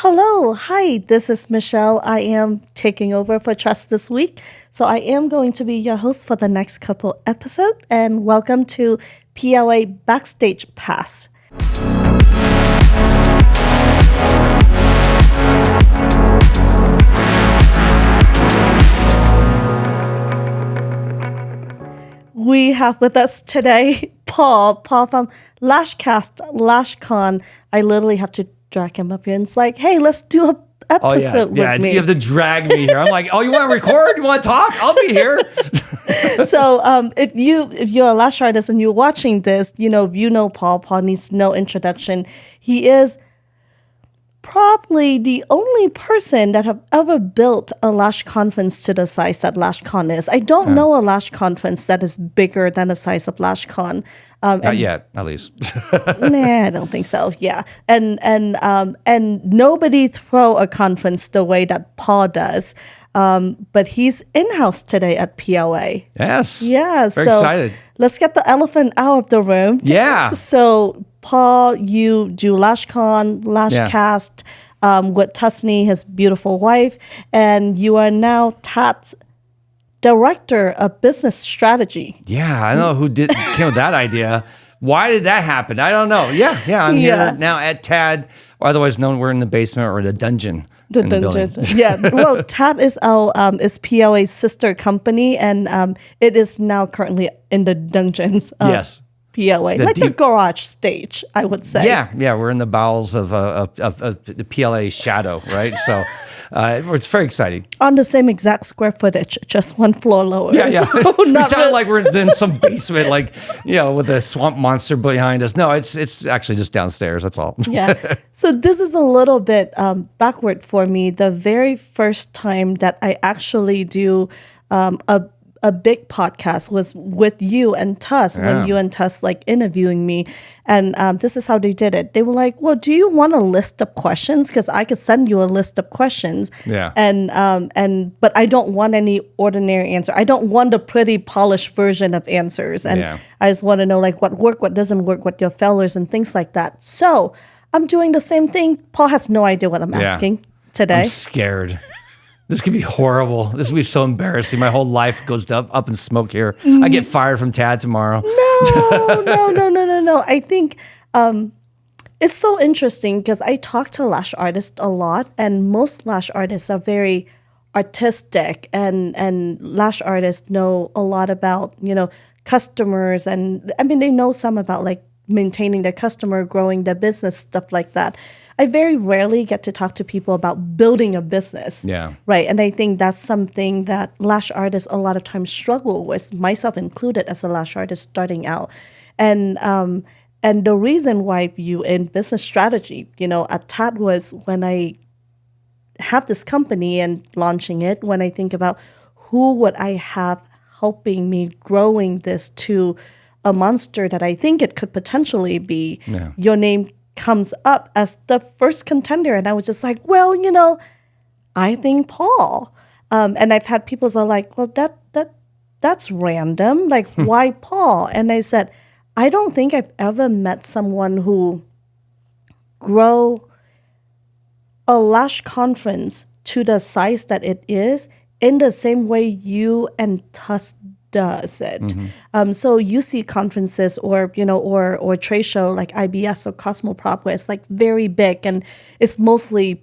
Hello, hi, this is Michelle. I am taking over for Trust this week. So I am going to be your host for the next couple episodes, and welcome to PLA Backstage Pass. We have with us today Paul from Lashcast, LashCon. I literally have to drag him up here, and it's like, hey, let's do an episode with me. You have to drag me here. I'm like, oh, you want to record? You want to talk? I'll be here. So if you're a Lash artist and you're watching this, you know Paul. Paul needs no introduction. He is probably the only person that have ever built a Lash conference to the size that LashCon is. I don't know a Lash conference that is bigger than the size of LashCon. Not yet, at least. Nah, I don't think so. Yeah, and nobody throw a conference the way that Paul does. But he's in-house today at PLA. Yes. Yeah. Very excited. Let's get the elephant out of the room. Yeah. So Paul, you do LashCon, Lashcast with Tusney, his beautiful wife, and you are now Tat's Director of Business Strategy. Yeah, I don't know who came with that idea. Why did that happen? I don't know. Yeah, I'm here now at TAD, or otherwise known, we're in the basement or the dungeon. The dungeon. Yeah. Well, TAD is our is PLA's sister company, and it is now currently in the dungeons. Yes. PLA, the garage stage, I would say. Yeah, we're in the bowels of the PLA shadow, right? So it's very exciting. On the same exact square footage, just one floor lower. Yeah. So It sounded like we're in some basement, with a swamp monster behind us. No, it's actually just downstairs. That's all. Yeah. So this is a little bit backward for me. The very first time that I actually do a big podcast was with you and Tuss, when you and Tuss interviewing me. And this is how they did it. They were like, well, do you want a list of questions? Because I could send you a list of questions. Yeah. But I don't want any ordinary answer. I don't want a pretty polished version of answers. And I just want to know what worked, what doesn't work, what your failures and things like that. So I'm doing the same thing. Paul has no idea what I'm asking today. I'm scared. This could be horrible. This would be so embarrassing. My whole life goes up in smoke here. I get fired from TAD tomorrow. No. I think it's so interesting because I talk to Lash artists a lot, and most Lash artists are very artistic, and Lash artists know a lot about, customers, and I mean, they know some about maintaining their customer, growing their business, stuff like that. I very rarely get to talk to people about building a business. Yeah. Right. And I think that's something that Lash artists a lot of times struggle with, myself included as a Lash artist starting out. And the reason why you in business strategy, at TAD was when I have this company and launching it, when I think about who would I have helping me growing this to a monster that I think it could potentially be, your name comes up as the first contender. And I was just like, well, I think Paul. And I've had people say well, that's random. Why Paul? And I said, I don't think I've ever met someone who grow a Lash conference to the size that it is in the same way you and Tuss does it. Mm-hmm. So you see conferences or trade show like IBS or Cosmoprop where it's very big, and it's mostly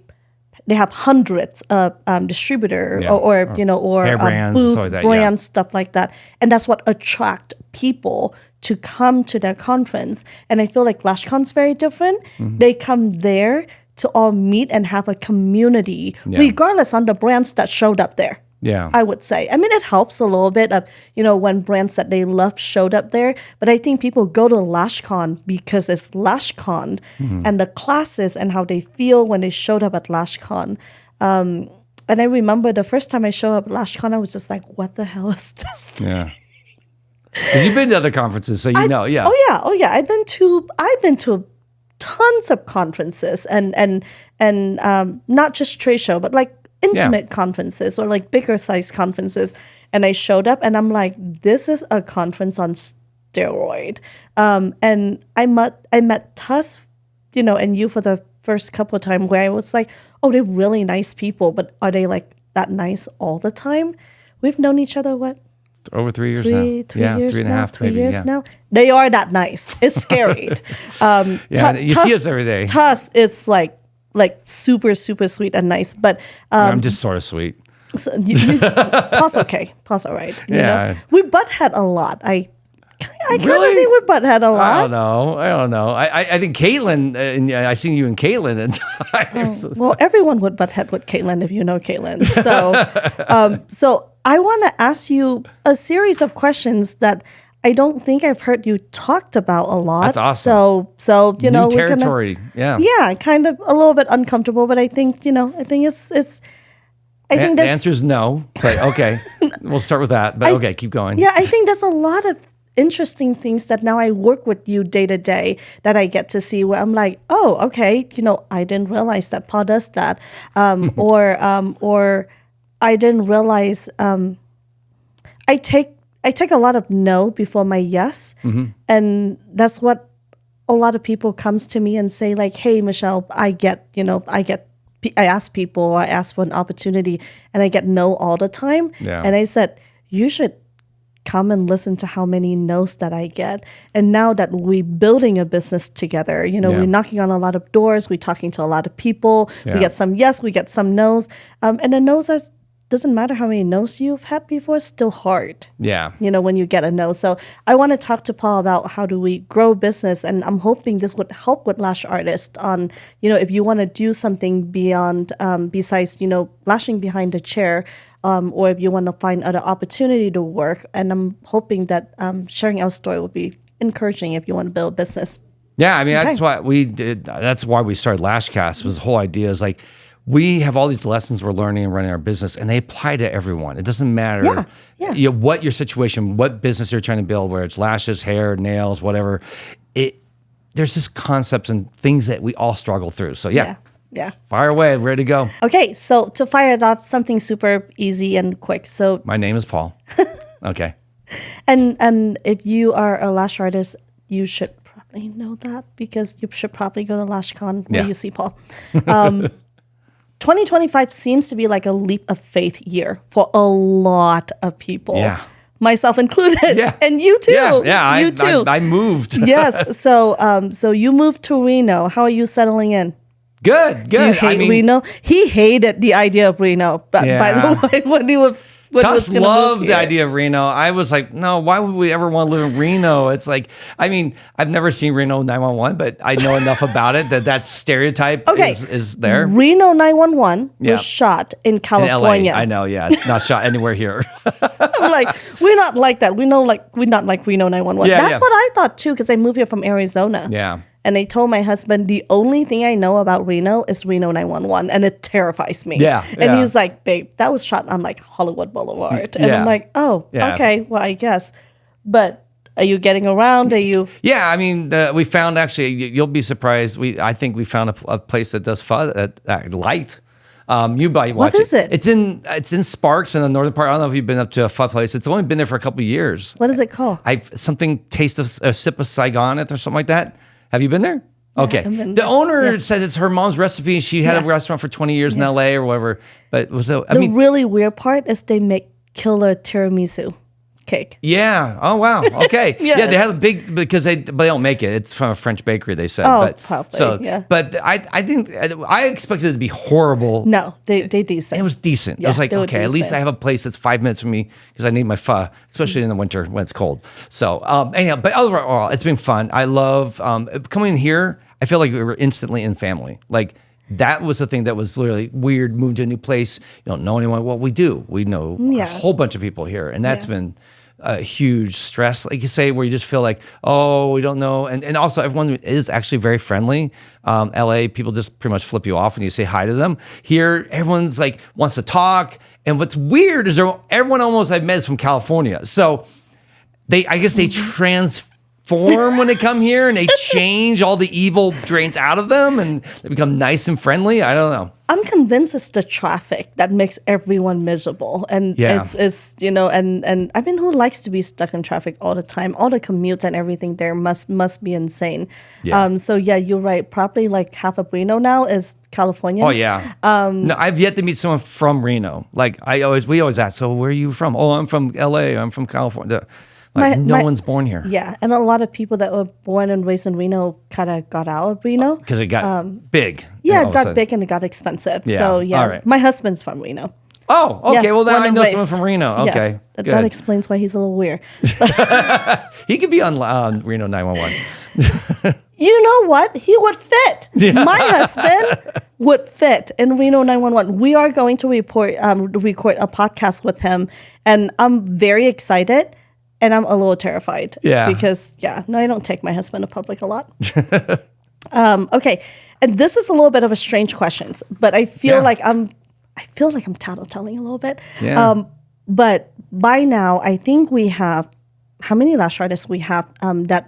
they have hundreds of distributor or brands, booth brands, stuff like that, and that's what attract people to come to their conference. And I feel like LashCon's very different. Mm-hmm. They come there to all meet and have a community, regardless on the brands that showed up there. Yeah, I would say. I mean, it helps a little bit of, when brands that they love showed up there. But I think people go to LashCon because it's LashCon and the classes and how they feel when they showed up at LashCon. And I remember the first time I showed up at LashCon, I was just like, what the hell is this thing? Yeah. Because you've been to other conferences, so you know. Oh yeah. I've been to tons of conferences and not just trade show, but intimate conferences or bigger size conferences. And I showed up and I'm like, this is a conference on steroid. And I met Tuss, and you for the first couple of times where I was like, oh, they're really nice people, but are they like that nice all the time? We've known each other, what? Over 3 years Three now. years 3.5 now, 3 maybe. years Yeah. now. They are that nice. It's scary. You see us every day. Tuss is like super, super sweet and nice. But I'm just sort of sweet. so Paul's okay. Paul's all right. You Yeah. know? We butt head a lot. I kind of Really? think we butt head a lot. I don't know. I think Caitlin, I seen you and Caitlin at times. Well, everyone would butt head with Caitlin if you know Caitlin. So I want to ask you a series of questions that I don't think I've heard you talked about a lot. That's awesome. So you know, New territory. yeah, kind of a little bit uncomfortable, but I think I think it's. I think The answer is no, but okay. We'll start with that. But okay, keep going. Yeah, I think there's a lot of interesting things that now I work with you day to day that I get to see where I'm like, oh, okay, I didn't realize that Paul does that, or I didn't realize I take a lot of no before my yes, and that's what a lot of people comes to me and say like, hey, Michelle, I ask people, I ask for an opportunity, and I get no all the time. Yeah. And I said, you should come and listen to how many no's that I get. And now that we're building a business together, we're knocking on a lot of doors, we're talking to a lot of people, we get some yes, we get some no's. And the no's doesn't matter how many no's you've had before, it's still hard. Yeah. When you get a no. So I want to talk to Paul about how do we grow business, and I'm hoping this would help with Lash Artist on, if you want to do something beyond, besides, lashing behind the chair, or if you want to find other opportunity to work. And I'm hoping that sharing our story will be encouraging if you want to build a business. Yeah, I mean, that's what we did. That's why we started Lashcast, was the whole idea is like, we have all these lessons we're learning and running our business, and they apply to everyone. It doesn't matter what your situation, what business you're trying to build, whether it's lashes, hair, nails, whatever. There's just concepts and things that we all struggle through. So yeah. Fire away, ready to go. Okay, so to fire it off, something super easy and quick. So my name is Paul. Okay. And if you are a lash artist, you should probably know that, because you should probably go to LashCon where you see Paul. 2025 seems to be like a leap of faith year for a lot of people. Yeah. Myself included. Yeah. And you too. Yeah. You too. I moved. Yes. So you moved to Reno. How are you settling in? Good. Do you hate Reno? He hated the idea of Reno, by the way, when he was Tuss loved the idea of Reno. I was like, no, why would we ever want to live in Reno? It's like, I mean, I've never seen Reno 911, but I know enough about it that stereotype is there. Reno 911 was shot in California. In LA. I know, yeah. It's not shot anywhere here. I'm like, we're not like that. We're not like Reno 911. That's what I thought too, because I moved here from Arizona. Yeah. And I told my husband, the only thing I know about Reno is Reno 911, and it terrifies me. Yeah. And he's like, babe, that was shot on like Hollywood Boulevard. And I'm like, oh, okay, well, I guess. But are you getting around? Are you? Yeah, I mean, we found actually, you'll be surprised. I think we found a place that does light. You might watch What is it? It's in Sparks in the northern part. I don't know if you've been up to a fun place. It's only been there for a couple of years. What is it called? Taste of a sip of Saigon or something like that. Have you been there? Okay. The owner said it's her mom's recipe. She had a restaurant for 20 years in LA or whatever. But the really weird part is they make killer tiramisu cake. Yeah. Oh wow. Okay. Yeah. They have a big, because they don't make it. It's from a French bakery, they said. Oh, probably. But I think I expected it to be horrible. No, they decent. It was decent. Yeah, I was like, okay, decent. at least I have a place that's 5 minutes from me, because I need my pho, especially in the winter when it's cold. So anyhow, but overall, it's been fun. I love coming here. I feel like we were instantly in family. Like, that was the thing that was literally weird. Moved to a new place, you don't know anyone. Well, we do. We know a whole bunch of people here, and that's been a huge stress, like you say, where you just feel like, oh, we don't know. And also, everyone is actually very friendly. LA, people just pretty much flip you off when you say hi to them. Here, everyone's like wants to talk. And what's weird is everyone almost I've met is from California. So I guess they form when they come here and they change all the evil drains out of them and they become nice and friendly? I don't know. I'm convinced it's the traffic that makes everyone miserable. And it's and I mean, who likes to be stuck in traffic all the time? All the commutes and everything there must be insane. Yeah. So yeah, you're right. Probably like half of Reno now is California. Oh yeah. No, I've yet to meet someone from Reno. Like we always ask, so where are you from? Oh, I'm from LA. I'm from California. Like, no one's born here. Yeah, and a lot of people that were born and raised in Reno kind of got out of Reno. Because it got big. Yeah, it got big and it got expensive. Yeah. So yeah, All right. my husband's from Reno. Oh, okay. Yeah, Well, then born I and know raised. someone from Reno. Okay, Yes, good. that explains why he's a little weird. He could be on Reno 911. You know what? He would fit. Yeah. My husband would fit in Reno 911. We are going to record a podcast with him, and I'm very excited. And I'm a little terrified. Yeah. Because, I don't take my husband to public a lot. Okay. And this is a little bit of a strange question, but I feel like I'm tattletelling a little bit. Yeah. But by now, I think we have, how many lash artists we have that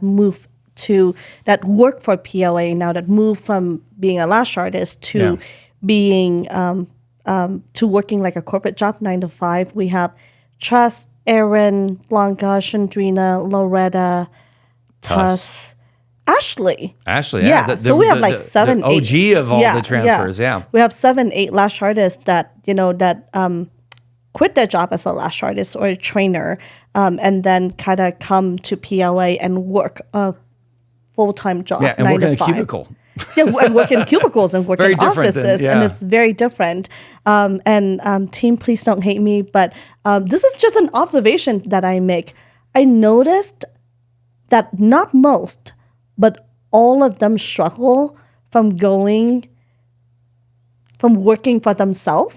work for PLA now, that move from being a lash artist to being, to working like a corporate job, 9 to 5. We have Trust, Erin, Blanca, Chandrina, Loretta, Tuss, Ashley. Ashley, yeah. So we have like 7, the OG 8. of all the transfers, yeah. We have 7, 8 lash artists that, quit their job as a lash artist or a trainer and then kind of come to PLA and work a full-time job, Yeah, and 9 work to in a 5. cubicle. And work in cubicles and work Very in different offices, and it's very different. Team, please don't hate me, but this is just an observation that I make. I noticed that not most, but all of them struggle from working for themselves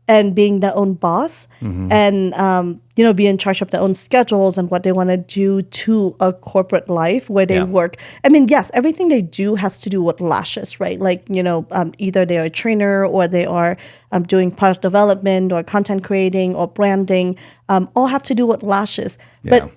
and being their own boss, and be in charge of their own schedules and what they want to do to a corporate life where they work. I mean, yes, everything they do has to do with lashes, right? Like, either they are a trainer or they are doing product development or content creating or branding, all have to do with lashes. Yeah. But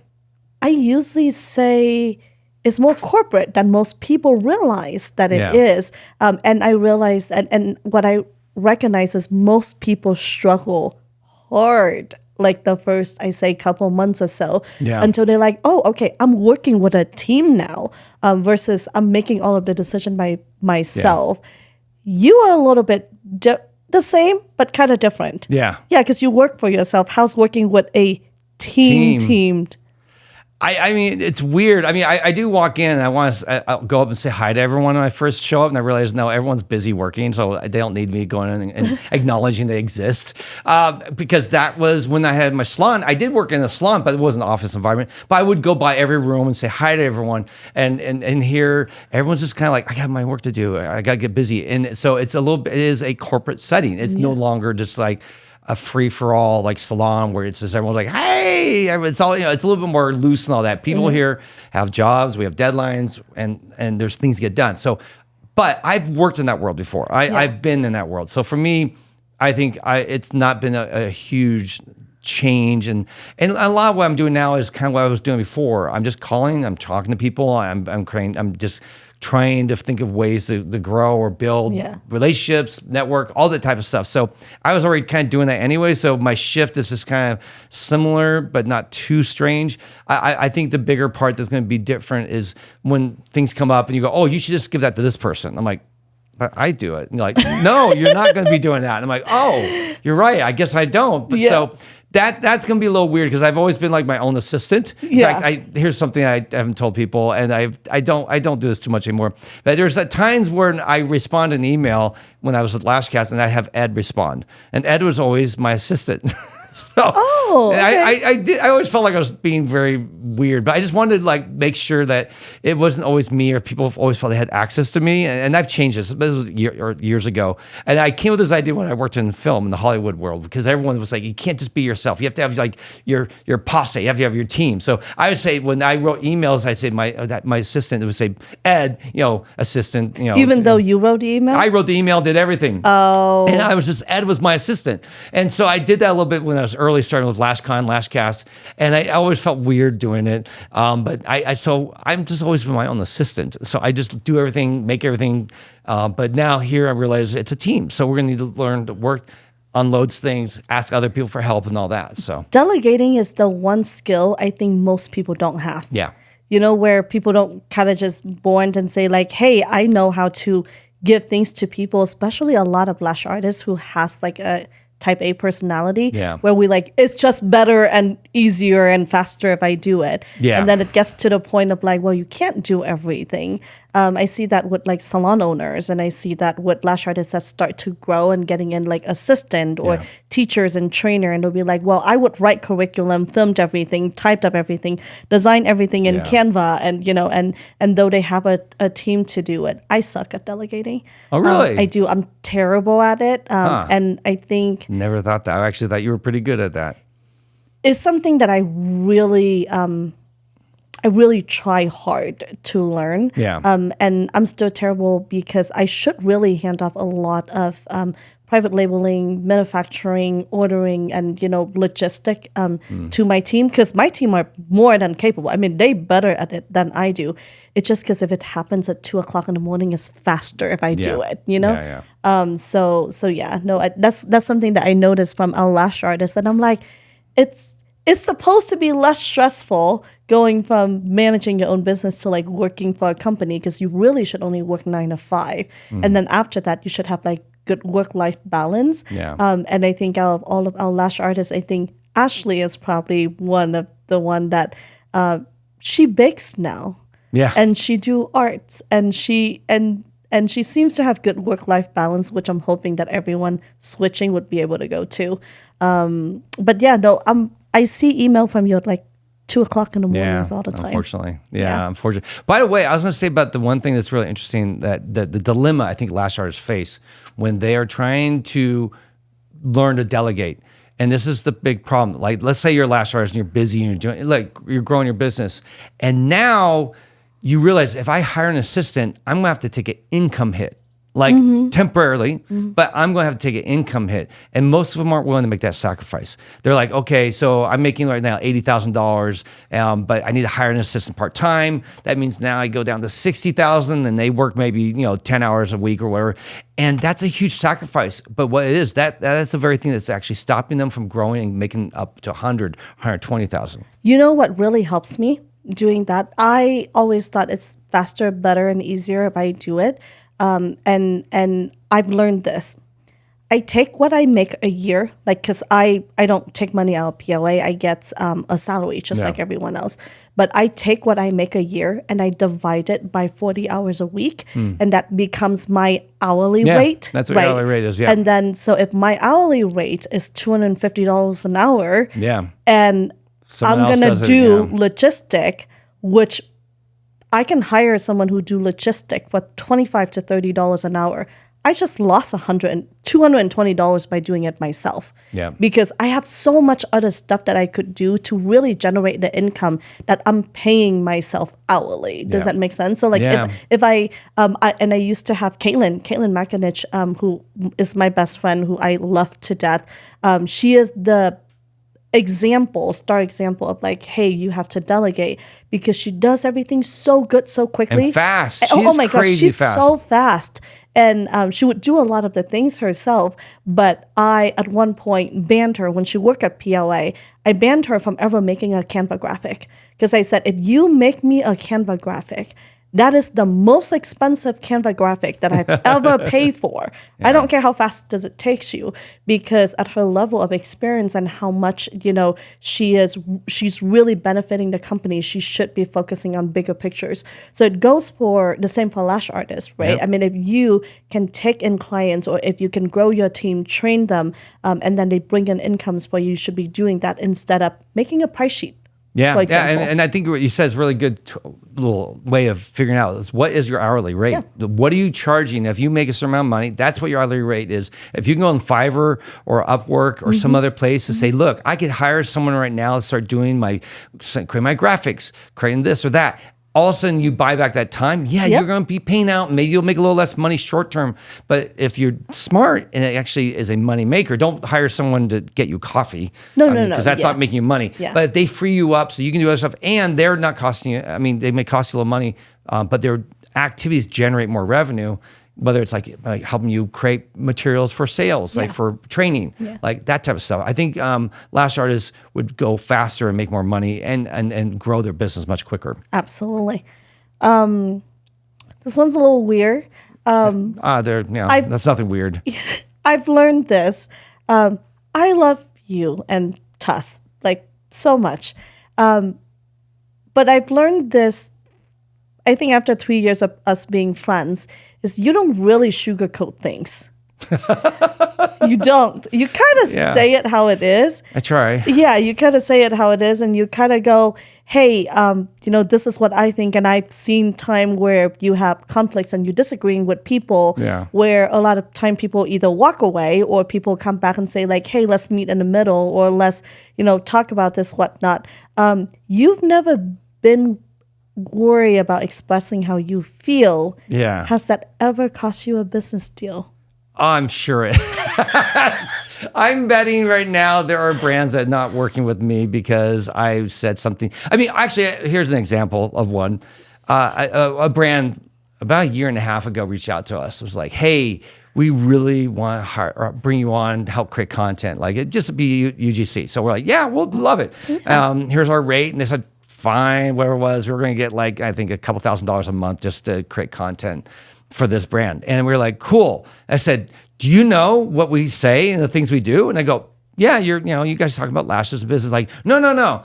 I usually say it's more corporate than most people realize that it is. And I realize that, and what I recognize is most people struggle hard, like the first, I say, couple months or so, until they're like, oh, okay, I'm working with a team now, versus I'm making all of the decision by myself. You are a little bit the same, but kind of different. Yeah, because you work for yourself. How's working with a teamed? I mean, it's weird. I mean, I do walk in and I'll go up and say hi to everyone when I first show up, and I realize, no, everyone's busy working, so they don't need me going in and acknowledging they exist. Because that was when I had my salon. I did work in a salon, but it wasn't an office environment. But I would go by every room and say hi to everyone. And here, everyone's just kind of like, I got my work to do. I got to get busy. And so it is a corporate setting. It's no longer just like a free-for-all like salon where it's just everyone's like, hey, it's all, it's a little bit more loose and all that. People here have jobs, we have deadlines, and there's things get done. So, but I've worked in that world before. I've been in that world. So for me, I think it's not been a huge change, and a lot of what I'm doing now is kind of what I was doing before. I'm just calling, I'm talking to people, I'm just trying to think of ways to grow or build relationships, network, all that type of stuff. So I was already kind of doing that anyway. So my shift is just kind of similar, but not too strange. I think the bigger part that's going to be different is when things come up and you go, oh, you should just give that to this person. I'm like, but I do it. And you're like, no, you're not going to be doing that. And I'm like, oh, you're right. I guess I don't. But so that's going to be a little weird because I've always been like my own assistant. In fact, here's something I haven't told people, and I don't do this too much anymore. But there's times where I respond to an email when I was with Lashcast, and I have Ed respond, and Ed was always my assistant. So I always felt like I was being very weird, but I just wanted to like make sure that it wasn't always me, or people always felt they had access to me. And I've changed this. This was years ago. And I came with this idea when I worked in film in the Hollywood world, because everyone was like, you can't just be yourself. You have to have like your posse. You have to have your team. So I would say when I wrote emails, I'd say my assistant would say, Ed, assistant. Even though you wrote the email? I wrote the email, did everything. Oh. And Ed was my assistant. And so I did that a little bit when I was early starting with LashCon, Lashcast, and I always felt weird doing it. But so I'm just always been my own assistant. So I just do everything, make everything. But now here I realize it's a team. So we're going to need to learn to work, unloads things, ask other people for help and all that. So delegating is the one skill I think most people don't have. yeah. Where people don't kind of just born and say like, hey, I know how to give things to people, especially a lot of lash artists who has like a type A personality, where we like, it's just better and easier and faster if I do it. Yeah. And then it gets to the point of like, well, you can't do everything. I see that with like salon owners, and I see that with lash artists that start to grow and getting in like assistant or teachers and trainer, and they'll be like, well, I would write curriculum, filmed everything, typed up everything, design everything in Canva, and and though they have a team to do it, I suck at delegating. Oh, really? I do. I'm terrible at it, and I think Never thought that. I actually thought you were pretty good at that. it's something that I really try hard to learn. Yeah. And I'm still terrible because I should really hand off a lot of private labeling, manufacturing, ordering, and logistic to my team, because my team are more than capable. I mean, they better at it than I do. It's just because if it happens at 2:00 in the morning, it's faster if I do it. That's something that I noticed from our lash artists, and I'm like, it's supposed to be less stressful going from managing your own business to like working for a company, because you really should only work 9 to 5. And then after that, you should have like good work-life balance. Yeah. And I think out of all of our lash artists, I think Ashley is probably one that she bakes now. Yeah. And she do arts, and she seems to have good work-life balance, which I'm hoping that everyone switching would be able to go to. But yeah, no, I see email from you at like 2:00 in the mornings all the time. Unfortunately. Unfortunately. By the way, I was going to say about the one thing that's really interesting, that the dilemma I think lash artists face when they are trying to learn to delegate. And this is the big problem. Like, let's say you're a lash artist and you're busy and you're growing your business. And now you realize, if I hire an assistant, I'm going to have to take an income hit. Like temporarily, but I'm going to have to take an income hit. And most of them aren't willing to make that sacrifice. They're like, okay, so I'm making right now $80,000, but I need to hire an assistant part-time. That means now I go down to $60,000, and they work maybe 10 hours a week or whatever. And that's a huge sacrifice. But what it is, that is the very thing that's actually stopping them from growing and making up to 100, 120,000. You know what really helps me doing that? I always thought it's faster, better, and easier if I do it. And I've learned this. I take what I make a year, like, because I don't take money out of PLA. I get a salary just like everyone else. But I take what I make a year and I divide it by 40 hours a week. And that becomes my hourly rate. That's what your hourly rate is, And then, so if my hourly rate is $250 an hour, and Someone I'm else going to does it, do logistic, which I can hire someone who do logistic for $25 to $30 an hour. I just lost $220 by doing it myself. Because I have so much other stuff that I could do to really generate the income that I'm paying myself hourly. Does that make sense? So like if I used to have Caitlin Makinich, who is my best friend, who I love to death. She is the star example of like, hey, you have to delegate, because she does everything so good, so quickly. And fast. Oh my God, she's fast. so fast. And she would do a lot of the things herself. But I, at one point, banned her when she worked at PLA. I banned her from ever making a Canva graphic, because I said, if you make me a Canva graphic, that is the most expensive Canva graphic that I've ever paid for. I don't care how fast does it takes you, because at her level of experience and how much, she's really benefiting the company, she should be focusing on bigger pictures. So it goes for the same for lash artists, right? I mean, if you can take in clients, or if you can grow your team, train them, and then they bring in incomes for you, you should be doing that instead of making a price sheet. And I think what you said is a really good little way of figuring out is, what is your hourly rate? What are you charging? If you make a certain amount of money, that's what your hourly rate is. If you can go on Fiverr or Upwork or some other place to say, look, I could hire someone right now to start doing creating my graphics, creating this or that. all of a sudden you buy back that time. Yeah, you're going to be paying out. Maybe you'll make a little less money short term. But if you're smart and it actually is a money maker, don't hire someone to get you coffee. No. Because that's not making you money. Yeah. But if they free you up so you can do other stuff and they're not costing you, I mean, they may cost you a little money, but their activities generate more revenue. Whether it's like helping you create materials for sales, like for training, like that type of stuff. I think lash artists would go faster and make more money and grow their business much quicker. Absolutely. This one's a little weird. That's nothing weird. I've learned this. I love you and Tuss like so much. But I've learned this, I think after 3 years of us being friends, is you don't really sugarcoat things. You don't. You kind of say it how it is. I try. Yeah, you kind of say it how it is, and you kind of go, hey, this is what I think, and I've seen time where you have conflicts and you're disagreeing with people, where a lot of time people either walk away or people come back and say like, hey, let's meet in the middle, or let's, talk about this, whatnot. You've never been worried about expressing how you feel. Yeah. Has that ever cost you a business deal? I'm sure it has. I'm betting right now there are brands that are not working with me because I said something. I mean, actually, here's an example of one. A brand about a year and a half ago reached out to us. It was like, hey, we really want to bring you on to help create content. Like, it just be UGC. So we're like, yeah, we'll love it. Here's our rate. And they said, fine, whatever it was. We were going to get like, I think a couple $1,000s a month just to create content for this brand. And we were like, cool. I said, do you know what we say and the things we do? And I go, yeah, you guys talking about lashes and business. Like, no.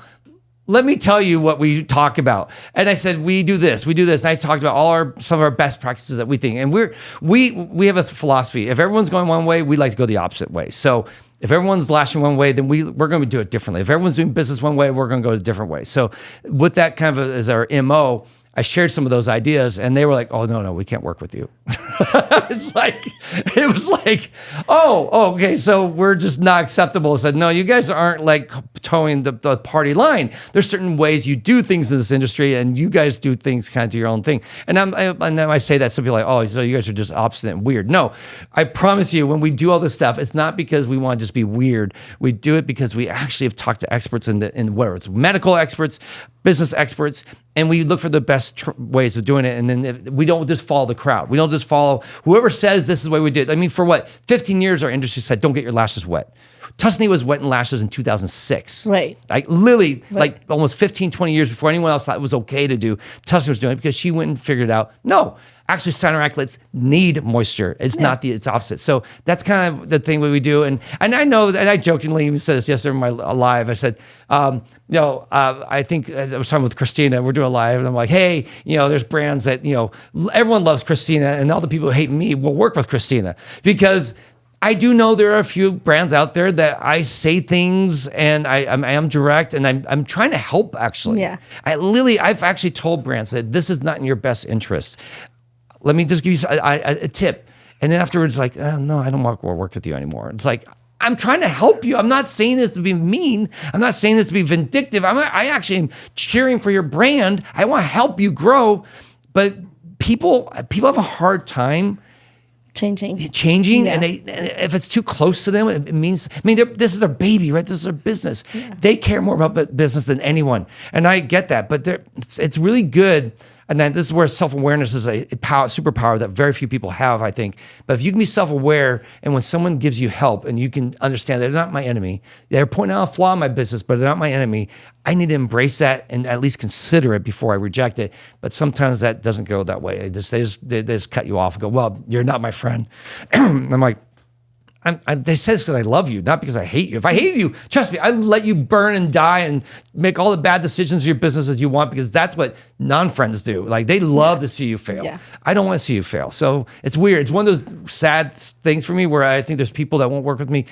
Let me tell you what we talk about. And I said, we do this. And I talked about some of our best practices that we think. And we have a philosophy. If everyone's going one way, we like to go the opposite way. So if everyone's lashing one way, then we're going to do it differently. If everyone's doing business one way, we're going to go a different way. So with that kind of as our MO, I shared some of those ideas and they were like, oh, no, we can't work with you. It was like, oh, okay. So we're just not acceptable. I said, no, you guys aren't like towing the party line. There's certain ways you do things in this industry and you guys do things kind of do your own thing. And I say that, some people are like, oh, so you guys are just obstinate and weird. No, I promise you, when we do all this stuff, it's not because we want to just be weird. We do it because we actually have talked to experts in whether it's medical experts, business experts, and we look for the best ways of doing it. And then we don't just follow the crowd. We don't just follow whoever says this is the way we did. I mean, for what? 15 years, our industry said, don't get your lashes wet. Tuscany was wet in lashes in 2006. Right. Like literally, like almost 15, 20 years before anyone else thought it was okay to do, Tuscany was doing it because she went and figured out, no, actually cyanoacrylates need moisture. It's not it's opposite. So that's kind of the thing we do. And I know, and I jokingly even said this yesterday in my live, I said, I think I was talking with Christina, we're doing a live and I'm like, hey, there's brands that, everyone loves Christina and all the people who hate me will work with Christina because I do know there are a few brands out there that I say things and I am direct and I'm trying to help actually. Yeah. I've actually told brands that this is not in your best interest. Let me just give you a tip. And then afterwards, like, no, I don't want to work with you anymore. It's like, I'm trying to help you. I'm not saying this to be mean. I'm not saying this to be vindictive. I actually am cheering for your brand. I want to help you grow. But people have a hard time changing, and if it's too close to them, it means, this is their baby, right? This is their business. Yeah. They care more about business than anyone, and I get that. But it's really good. And then this is where self-awareness is a superpower that very few people have, I think. But if you can be self-aware, and when someone gives you help and you can understand they're not my enemy, they're pointing out a flaw in my business, but they're not my enemy, I need to embrace that and at least consider it before I reject it. But sometimes that doesn't go that way. They just cut you off and go, well, you're not my friend. I'm like, they say this because I love you, not because I hate you. If I hate you, trust me, I'd let you burn and die and make all the bad decisions in your business as you want because that's what non-friends do. Like, they love to see you fail. Yeah. I don't want to see you fail. So it's weird. It's one of those sad things for me where I think there's people that won't work with me.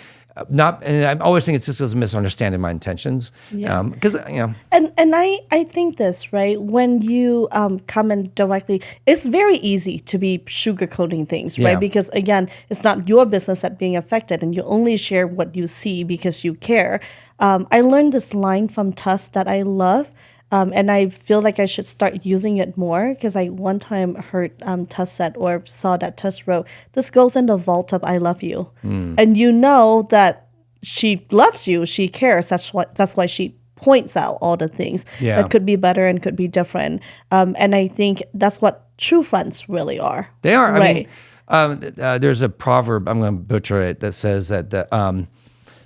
And I always think it's just a misunderstanding my intentions. Yeah. And I think this, right? When you come in directly, it's very easy to be sugarcoating things, right? Because again, it's not your business that's being affected, and you only share what you see because you care. I learned this line from Tuss that I love. And I feel like I should start using it more because I one time heard Tess said or saw that Tess wrote, "This goes in the vault of I love you," and you know that she loves you, she cares. That's why she points out all the things that could be better and could be different. And I think that's what true friends really are. They are. Right. I mean, there's a proverb, I'm going to butcher it, that says that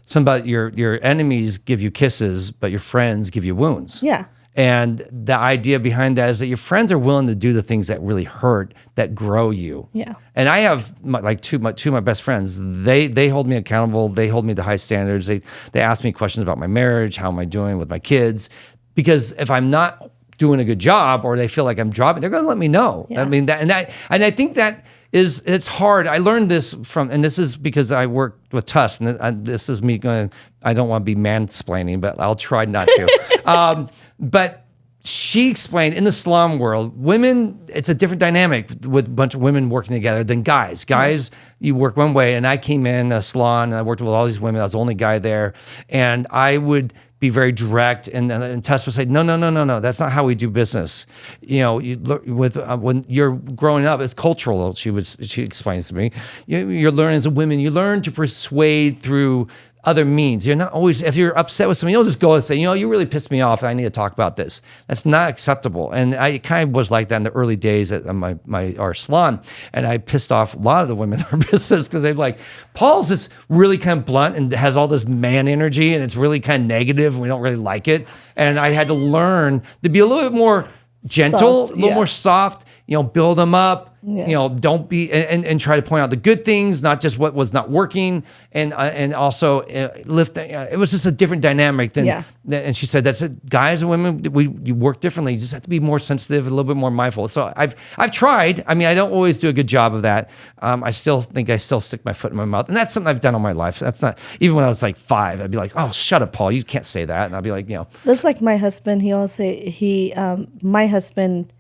something about your enemies give you kisses, but your friends give you wounds. Yeah. And the idea behind that is that your friends are willing to do the things that really hurt, that grow you. Yeah. And I have two of my best friends. They hold me accountable. They hold me to high standards. They ask me questions about my marriage, how am I doing with my kids? Because if I'm not doing a good job or they feel like I'm dropping, they're going to let me know. Yeah. I mean, and I think that it's hard. I learned this and this is because I worked with Tuss, and this is me going, I don't want to be mansplaining, but I'll try not to. But she explained in the salon world, women, it's a different dynamic with a bunch of women working together than guys. Guys, you work one way, and I came in a salon and I worked with all these women. I was the only guy there, and I would be very direct, and Tess would say, no, that's not how we do business. You know, when you're growing up, it's cultural. She explains to me, you're learning as a woman, you learn to persuade through other means. You're not always, if you're upset with someone, you'll just go and say, you really pissed me off. I need to talk about this. That's not acceptable. And I kind of was like that in the early days at our salon. And I pissed off a lot of the women in our business because they're like, Paul's this really kind of blunt and has all this man energy and it's really kind of negative and we don't really like it. And I had to learn to be a little bit more gentle, Soft, a little more soft, build them up. Yeah. Don't be and try to point out the good things, not just what was not working, and also lift. It was just a different dynamic than. Yeah. And she said that's it. Guys and women, you work differently. You just have to be more sensitive, a little bit more mindful. So I've tried. I mean, I don't always do a good job of that. I still think I stick my foot in my mouth, and that's something I've done all my life. That's not even when I was like 5. I'd be like, oh, shut up, Paul. You can't say that, and I'd be like, That's like my husband. He always say my husband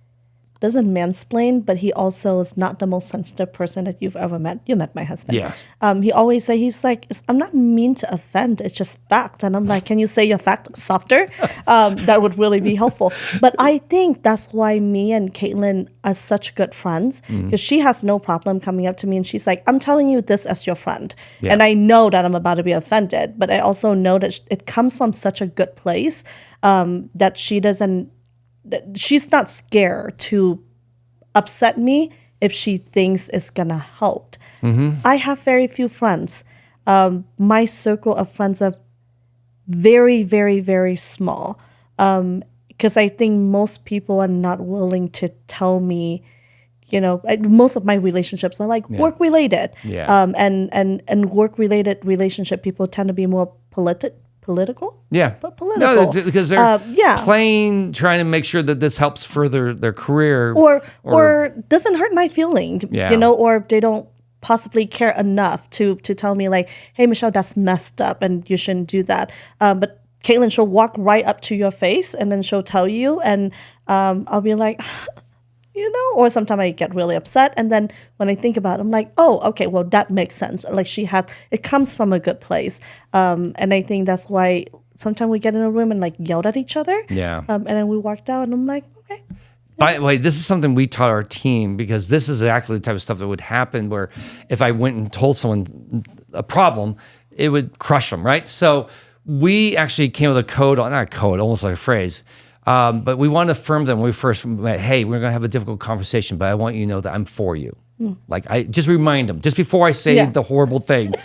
doesn't mansplain, but he also is not the most sensitive person that you've ever met. You met my husband. Yeah. He always say, he's like, I'm not mean to offend. It's just fact. And I'm like, can you say your fact softer? That would really be helpful. But I think that's why me and Caitlin are such good friends, because she has no problem coming up to me and she's like, I'm telling you this as your friend. Yeah. And I know that I'm about to be offended, but I also know that it comes from such a good place that she's not scared to upset me if she thinks it's gonna help. I have very few friends. My circle of friends are very, very, very small, because I think most people are not willing to tell me. Most of my relationships are like work related, and work related relationship people tend to be more political? Yeah. But political. No, because they're trying to make sure that this helps further their career. Or doesn't hurt my feeling, Yeah. Or they don't possibly care enough to tell me like, hey, Michelle, that's messed up and you shouldn't do that. But Caitlin, she'll walk right up to your face and then she'll tell you, and I'll be like, or sometimes I get really upset. And then when I think about it, I'm like, oh, okay, well, that makes sense. Like it comes from a good place. And I think that's why sometimes we get in a room and like yelled at each other. Yeah. And then we walked out and I'm like, okay. By the way, this is something we taught our team, because this is exactly the type of stuff that would happen where if I went and told someone a problem, it would crush them, right? So we actually came with a code, not a code, almost like a phrase. But we wanted to affirm them when we first met, hey, we're going to have a difficult conversation, but I want you to know that I'm for you. Like, I just remind them, just before I say the horrible thing,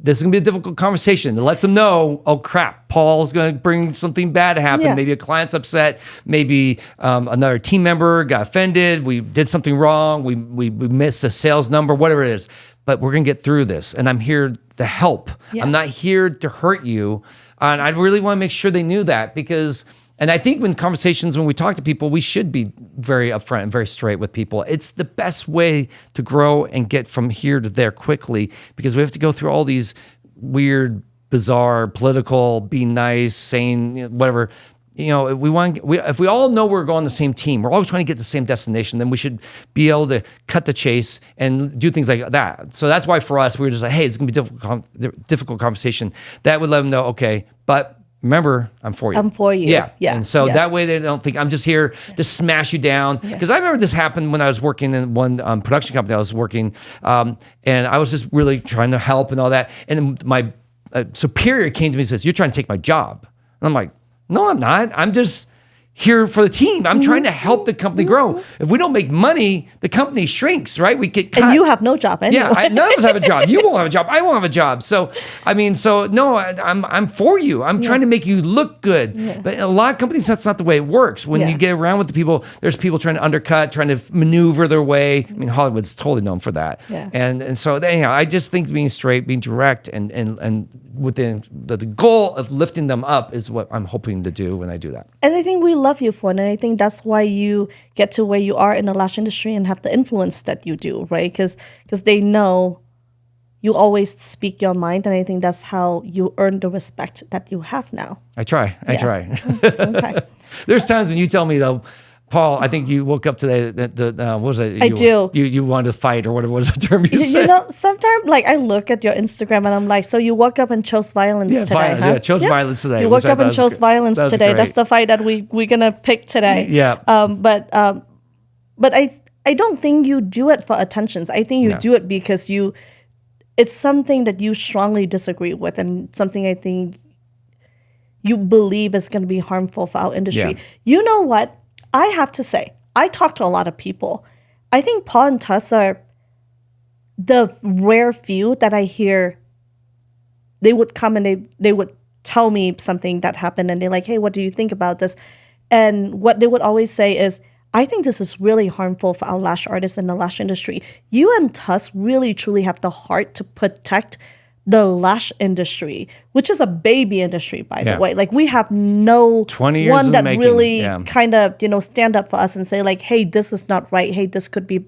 this is going to be a difficult conversation. It lets them know, oh, crap, Paul's going to bring something bad to happen. Yeah. Maybe a client's upset. Maybe another team member got offended. We did something wrong. We missed a sales number, whatever it is. But we're going to get through this, and I'm here to help. Yeah. I'm not here to hurt you. And I really want to make sure they knew that, because... And I think when we talk to people, we should be very upfront and very straight with people. It's the best way to grow and get from here to there quickly, because we have to go through all these weird, bizarre, political, be nice, saying whatever. If we all know we're going the same team, we're all trying to get the same destination, then we should be able to cut the chase and do things like that. So that's why for us, we were just like, hey, it's going to be a difficult conversation. That would let them know, okay, but remember, I'm for you. I'm for you. Yeah. Yeah. And so Yeah. that way they don't think I'm just here to smash you down. Because I remember this happened when I was working in one production company I was working, and I was just really trying to help and all that. And my superior came to me and says, "You're trying to take my job." And I'm like, "No, I'm not. I'm just here for the team. I'm trying to help the company grow. If we don't make money, the company shrinks, right? We get cut." And you have no job anyway. Yeah, none of us have a job. You won't have a job. I won't have a job. So, I mean, no, I'm for you. I'm trying to make you look good. Yeah. But in a lot of companies, that's not the way it works. When you get around with the people, there's people trying to undercut, trying to maneuver their way. I mean, Hollywood's totally known for that. Yeah. And so anyhow, I just think being straight, being direct, and within the goal of lifting them up is what I'm hoping to do when I do that. And I think we love you for it. And I think that's why you get to where you are in the lash industry and have the influence that you do, right? Because they know you always speak your mind. And I think that's how you earn the respect that you have now. I try. Okay. There's times when you tell me, though, Paul, I think you woke up today. What was it? I do. You wanted to fight, or whatever was the term you said? You know, sometimes like I look at your Instagram and I'm like, so you woke up and chose violence today, violence, huh? yeah, chose violence today. You woke up and chose violence today. That's the fight that we're gonna pick today. Yeah. But I don't think you do it for attentions. I think you do it because it's something that you strongly disagree with, and something I think you believe is going to be harmful for our industry. Yeah. You know what? I have to say, I talk to a lot of people. I think Paul and Tuss are the rare few that I hear. They would come and they would tell me something that happened, and they're like, "Hey, what do you think about this?" And what they would always say is, "I think this is really harmful for our lash artists in the lash industry." You and Tuss really truly have the heart to protect the lash industry, which is a baby industry, by the way. Like, we have no 20 years one in that the making. really kind of, stand up for us and say like, "Hey, this is not right. Hey, this could be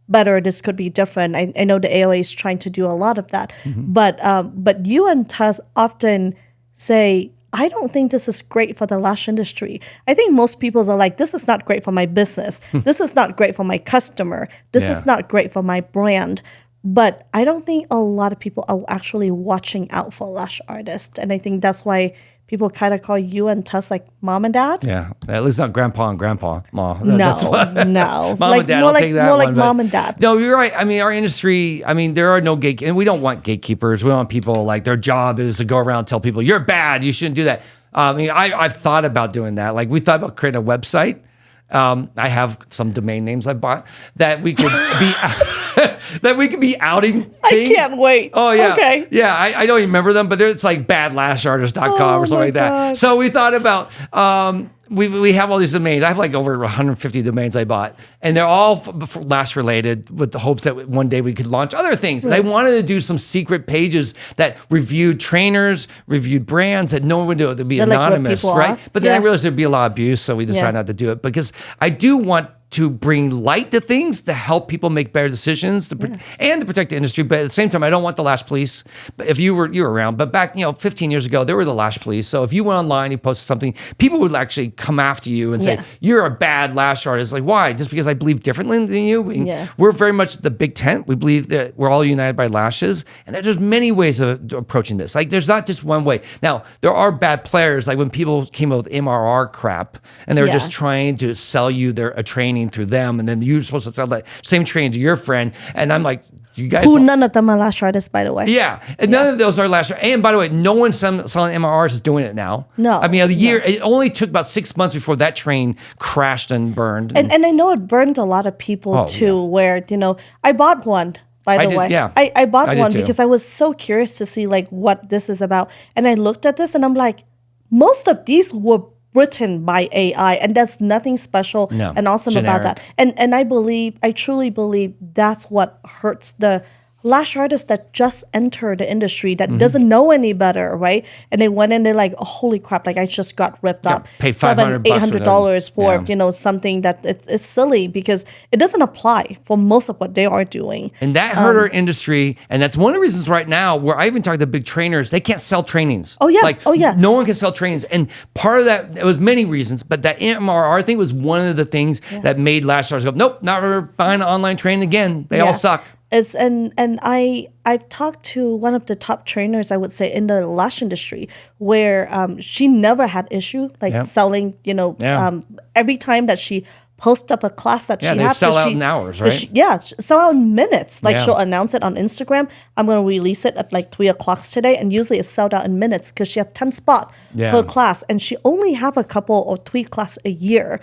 better. This could be different." I know the AOA is trying to do a lot of that, but you and Tuss often say, "I don't think this is great for the lash industry." I think most people are like, "This is not great for my business. This is not great for my customer. This is not great for my brand." But I don't think a lot of people are actually watching out for lash artists. And I think that's why people kind of call you and Tuss like mom and dad. Yeah, at least not grandpa and grandpa. Ma. No. Mom Like, and dad, more I'll like, take that more one. like mom and dad. No, you're right. I mean, our industry, there are no and we don't want gatekeepers. We want people like their job is to go around and tell people, "You're bad, you shouldn't do that." I've thought about doing that. Like, we thought about creating a website. I have some domain names I bought that we could be outing things. I can't wait. Oh yeah. Okay. Yeah, I don't even remember them, but it's like badlashartist.com or something like that. God. So we thought about we have all these domains. I have like over 150 domains I bought, and they're all lash related, with the hopes that one day we could launch other things. And I wanted to do some secret pages that reviewed trainers, reviewed brands that no one would do it. To be anonymous, right? Off. But then I realized there'd be a lot of abuse, so we decided not to do it, because I do want to bring light to things to help people make better decisions and to protect the industry. But at the same time, I don't want the lash police. But if you were around, but back 15 years ago, there were the lash police. So if you went online, you posted something, people would actually come after you and say, "You're a bad lash artist." Like, why? Just because I believe differently than you? We're very much the big tent. We believe that we're all united by lashes, and there's many ways of approaching this. Like, there's not just one way. Now, there are bad players. Like when people came up with MRR crap, and they were just trying to sell you a training through them, and then you're supposed to sell that same training to your friend, and I'm like, you guys, none of them are lash artists, by the way. Yeah, and none of those are lash. And by the way, no one selling MRRs is doing it now. No, I mean, it only took about 6 months before that train crashed and burned. And I know it burned a lot of people too. Where I bought one. By the way, I bought one because I was so curious to see like what this is about, and I looked at this and I'm like, most of these were written by AI, and there's nothing special and awesome about that. And I truly believe that's what hurts the lash artists that just entered the industry that doesn't know any better, right? And they went in, they're like, "Oh, holy crap, like I just got ripped up. Pay $700-$800 for something that it's silly, because it doesn't apply for most of what they are doing." And that hurt our industry, and that's one of the reasons right now where I even talked to big trainers, they can't sell trainings. No one can sell trainings. And part of that, it was many reasons, but that MRR thing was one of the things that made lash artists go, "Nope, not buying an online training again. They all suck." It's and I've talked to one of the top trainers, I would say, in the lash industry, where she never had issue like selling. Every time that she post up a class that she they has, sell out in hours, right? Sell out in minutes. Like she'll announce it on Instagram. I'm going to release it at like 3:00 today, and usually it's sold out in minutes because she had 10 spots per class, and she only have a couple or 3 class a year.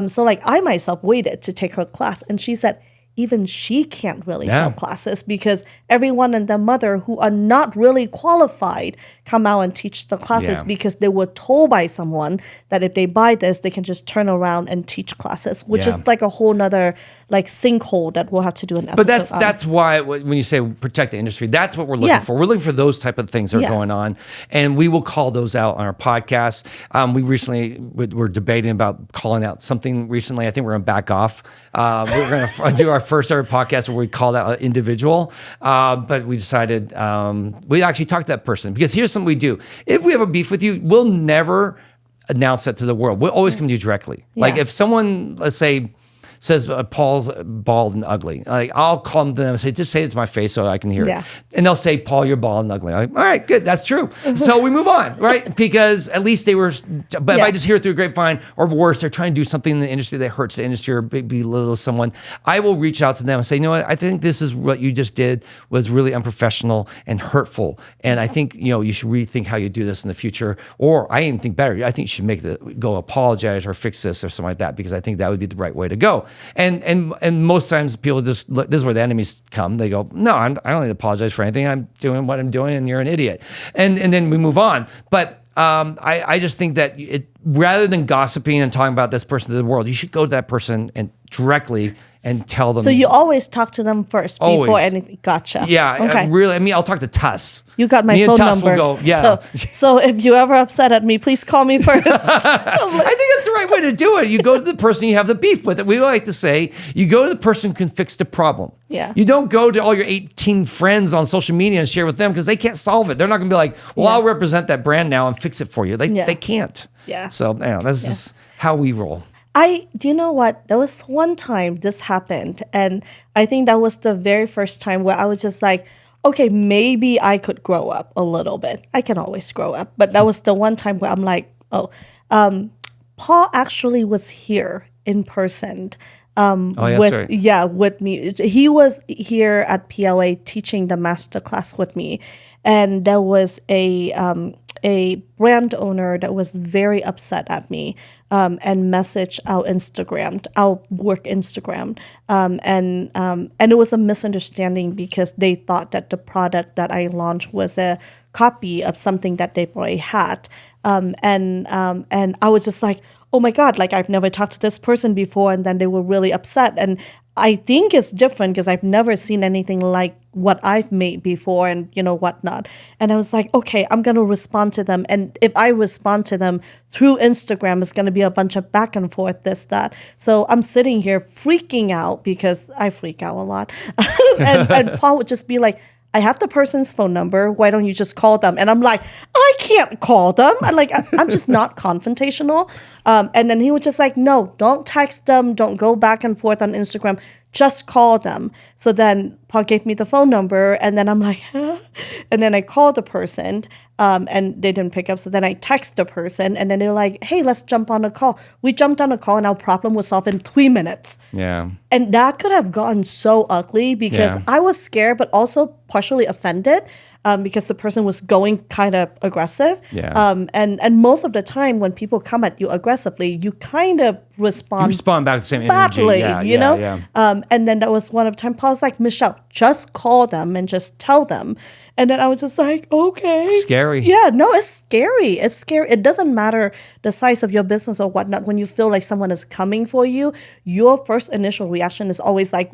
So like I myself waited to take her class, and she said even she can't really sell classes because everyone and their mother who are not really qualified come out and teach the classes because they were told by someone that if they buy this, they can just turn around and teach classes, which is like a whole nother like sinkhole that we'll have to do an episode But that's why when you say protect the industry, that's what we're looking for. We're looking for those type of things that are going on, and we will call those out on our podcast. We recently were debating about calling out something recently. I think we're going to back off. We're going to do our first ever podcast where we called out an individual, but we decided we actually talked to that person, because here's something we do. If we have a beef with you, we'll never announce that to the world. We'll always come to you directly. Like if someone, let's say, says Paul's bald and ugly, like I'll call them and say, just say it to my face so I can hear it. And they'll say, Paul, you're bald and ugly. I'm like, all right, good, that's true. So we move on, right? Because at least they were, but if I just hear it through a grapevine, or worse, they're trying to do something in the industry that hurts the industry or belittle someone, I will reach out to them and say, you know what, I think this is what you just did was really unprofessional and hurtful. And I think, you should rethink how you do this in the future. Or I even think better, I think you should go apologize or fix this or something like that, because I think that would be the right way to go. And most times people this is where the enemies come. They go, no, I don't need to apologize for anything. I'm doing what I'm doing, and you're an idiot. And then we move on. But I just think that rather than gossiping and talking about this person to the world, you should go to that person and directly and tell them. So you always talk to them first before anything. Gotcha. Yeah. Okay. Really. I'll talk to Tuss. You got my phone number. So if you ever upset at me, please call me first. I think that's the right way to do it. You go to the person you have the beef with. We like to say you go to the person who can fix the problem. Yeah. You don't go to all your 18 friends on social media and share with them, because they can't solve it. They're not going to be like, well, I'll represent that brand now and fix it for you. They can't. Yeah. So this is how we roll. Do you know what? There was one time this happened, and I think that was the very first time where I was just like, okay, maybe I could grow up a little bit. I can always grow up. But that was the one time where I'm like, Paul actually was here in person. With me. He was here at PLA teaching the master class with me. And there was a brand owner that was very upset at me and messaged our work Instagram. And it was a misunderstanding because they thought that the product that I launched was a copy of something that they already had. And I was just like, oh my God, like I've never talked to this person before. And then they were really upset. And I think it's different because I've never seen anything like what I've made before and, whatnot. And I was like, okay, I'm going to respond to them. And if I respond to them through Instagram, it's going to be a bunch of back and forth, this, that. So I'm sitting here freaking out because I freak out a lot. and Paul would just be like, I have the person's phone number. Why don't you just call them? And I'm like, I can't call them. I'm just not confrontational. And then he was just like, no, don't text them. Don't go back and forth on Instagram. Just call them. So then Paul gave me the phone number, and then I'm like, huh? And then I called the person, and they didn't pick up. So then I text the person, and then they're like, hey, let's jump on a call. We jumped on a call, and our problem was solved in 3 minutes. Yeah. And that could have gotten so ugly because I was scared, but also partially offended. Because the person was going kind of aggressive. Yeah. And most of the time when people come at you aggressively, you kind of respond. You respond back to the same badly, energy. Yeah. And then that was one of the time Paul's like, Michelle, just call them and just tell them. And then I was just like, okay. Scary. Yeah, no, it's scary. It's scary. It doesn't matter the size of your business or whatnot. When you feel like someone is coming for you, your first initial reaction is always like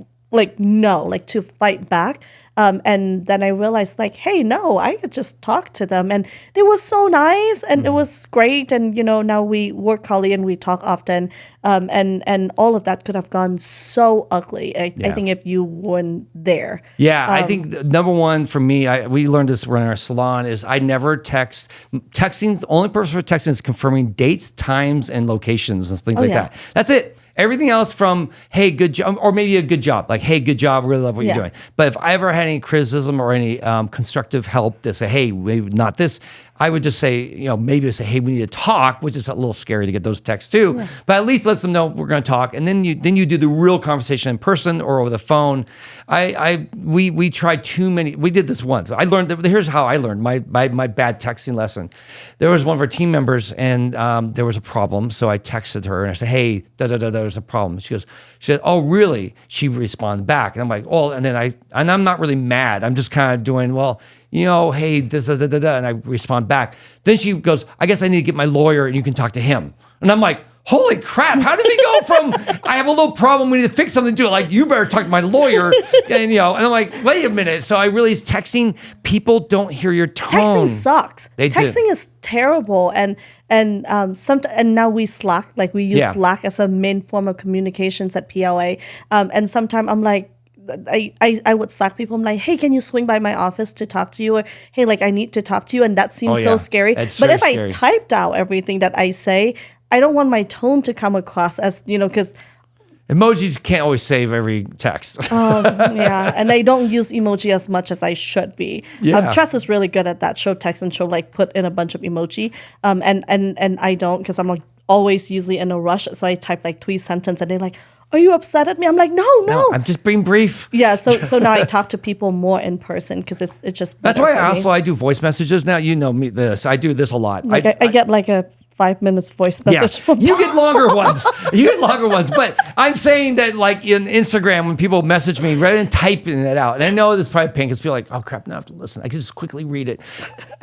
no, like to fight back. And then I realized like, hey, no, I could just talk to them. And it was so nice and it was great. And, now we work colleagues and we talk often. And all of that could have gone so ugly. I think if you weren't there. Yeah, I think number one for me, we learned this in our salon, is I never text. Texting's the only purpose for texting is confirming dates, times, and locations and things like that. That's it. Everything else from, hey, good job, or maybe a good job, like, hey, good job, really love what you're doing. But if I ever had any criticism or any constructive help to say, hey, maybe not this, I would just say, maybe say, hey, we need to talk, which is a little scary to get those texts too. Yeah. But at least lets them know we're going to talk, and then you do the real conversation in person or over the phone. We tried too many. We did this once. I learned. Here's how I learned my bad texting lesson. There was one of our team members, and there was a problem. So I texted her and I said, hey, there's a problem. She said, oh, really? She responded back, and I'm like, oh, and I'm not really mad. I'm just kind of doing, well, hey, and I respond back. Then she goes, I guess I need to get my lawyer and you can talk to him. And I'm like, holy crap, how did we go from, I have a little problem, we need to fix something to it, like, you better talk to my lawyer. And I'm like, wait a minute. So I realized texting, people don't hear your tone. Texting sucks. Texting is terrible. And now we Slack, like we use Slack as a main form of communications at PLA. And sometimes I'm like, I would Slack people. I'm like, hey, can you swing by my office to talk to you? Or, hey, like, I need to talk to you. And that seems so scary. But if I typed out everything that I say, I don't want my tone to come across as, because emojis can't always save every text. And I don't use emoji as much as I should be. Tress is really good at that. Show text and show, like, put in a bunch of emoji. And I don't, because I'm always usually in a rush. So I type like 3 sentences and they're like, are you upset at me? I'm like, no. I'm just being brief. Yeah, so now I talk to people more in person because it's just better. That's why I do voice messages now. You know me, I do this a lot. Like I get like a 5 minutes voice message from you get longer ones. But I'm saying that, like, in Instagram, when people message me, rather than typing it out, and I know this is probably pain because people are like, oh crap, now I have to listen. I can just quickly read it.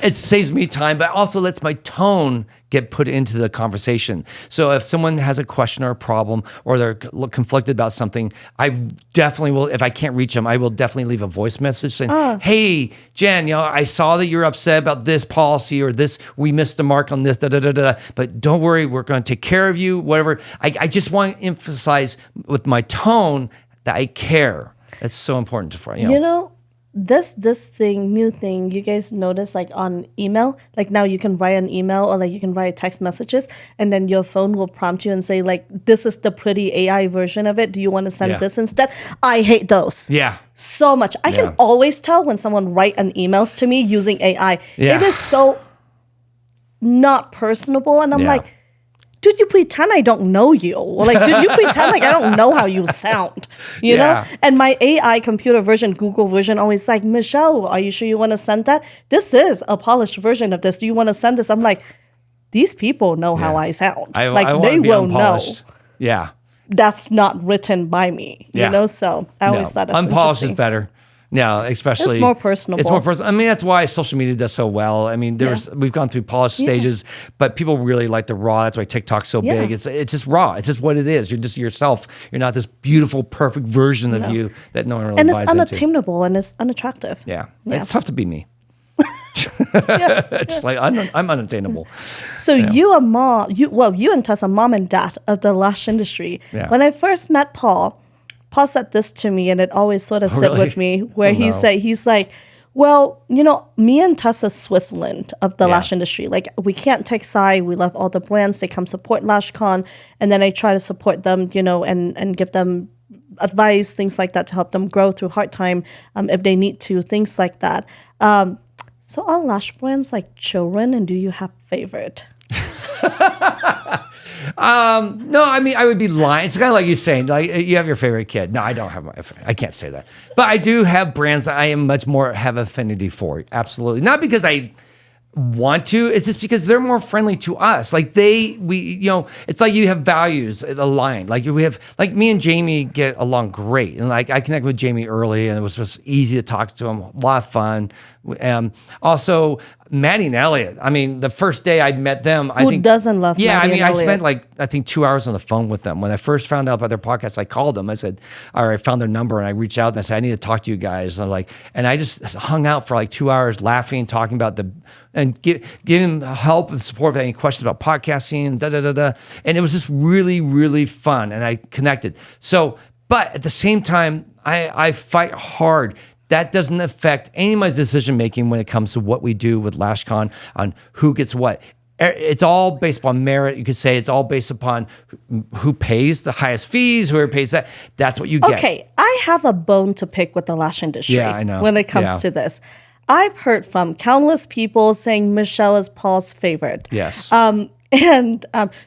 It saves me time, but also lets my tone get put into the conversation. So if someone has a question or a problem, or they're conflicted about something, I definitely will, if I can't reach them, I will definitely leave a voice message saying, hey, Jen, I saw that you're upset about this policy or this, we missed the mark on this, but don't worry, we're going to take care of you, whatever. I just want to emphasize with my tone that I care. That's so important to This new thing, you guys notice, like, on email, like, now you can write an email or like you can write text messages, and then your phone will prompt you and say, like, this is the pretty AI version of it. Do you want to send this instead? I hate those. Yeah. So much. I can always tell when someone write an emails to me using AI. Yeah. It is so not personable. And I'm like, dude, you pretend I don't know you. Or, like, dude, you pretend like I don't know how you sound, you know? And my AI computer version, Google version, always like, Michelle, are you sure you want to send that? This is a polished version of this. Do you want to send this? I'm like, these people know how I sound. I they will know. Yeah. That's not written by me, you know? So I always thought that's unpolished is better. Yeah, especially it's more personable. It's more personal. I mean, that's why social media does so well. I mean, we've gone through polished stages, but people really like the raw. That's why TikTok's so big. It's just raw. It's just what it is. You're just yourself. You're not this beautiful, perfect version of you that no one really buys into. And it's unattainable and it's unattractive. Yeah. It's tough to be me. It's like I'm unattainable. So you and Tess are mom and dad of the Lash industry. Yeah. When I first met Paul said this to me, and it always sort of sit with me, where he's like, well, me and Tess are Switzerland of the lash industry. Like, we can't take side. We love all the brands. They come support LashCon, and then I try to support them, and give them advice, things like that, to help them grow through hard time if they need to, things like that. So are lash brands like children, and do you have favorite? No, I mean, I would be lying. It's kind of like you saying, like, you have your favorite kid. No, I don't have I can't say that. But I do have brands that I am much more have affinity for. Absolutely. Not because I want to, it's just because they're more friendly to us. Like it's like you have values aligned. Like we have, like me and Jamie get along great. And like I connected with Jamie early, and it was just easy to talk to him. A lot of fun. Also, Maddie and Elliot. I mean, the first day I met them, Who doesn't love Maddie I mean, and Elliot? spent I think 2 hours on the phone with them. When I first found out about their podcast, I called them. I said, I found their number, and I reached out and I said, I need to talk to you guys. And I just hung out for like 2 hours laughing, talking about and giving help and support with any questions about podcasting, And it was just really, really fun. And I connected. So, but at the same time, I fight hard. That doesn't affect any of my decision making when it comes to what we do with LashCon on who gets what. it's all based upon merit. You could say it's all based upon who pays the highest fees, whoever pays that. That's what you get. Okay, I have a bone to pick with the lash industry. Yeah, I know. When it comes to this, I've heard from countless people saying Michelle is Paul's favorite. Yes. And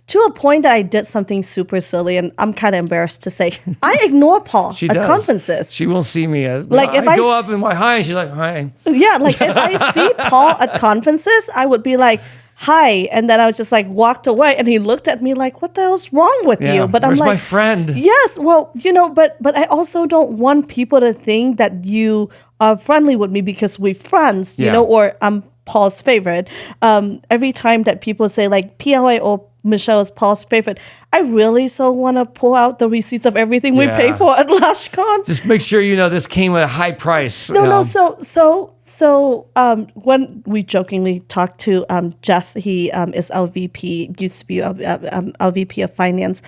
to a point that I did something super silly, and I'm kind of embarrassed to say, I ignore Paul at conferences. She won't see me. Like if I go up and hi, and she's like, hi. Yeah, like if I see Paul at conferences, I would be like, hi, and then I was just like walked away, and he looked at me like, what the hell's wrong with you? But where's I'm like, my friend? Yes, well, but I also don't want people to think that you are friendly with me because we're friends, you know, or I'm Paul's favorite. Every time that people say like PLA or Michelle is Paul's favorite, I really so want to pull out the receipts of everything we pay for at LashCon. Just make sure you know this came at a high price. No. So when we jokingly talked to Jeff, he is LVP, used to be LVP of finance.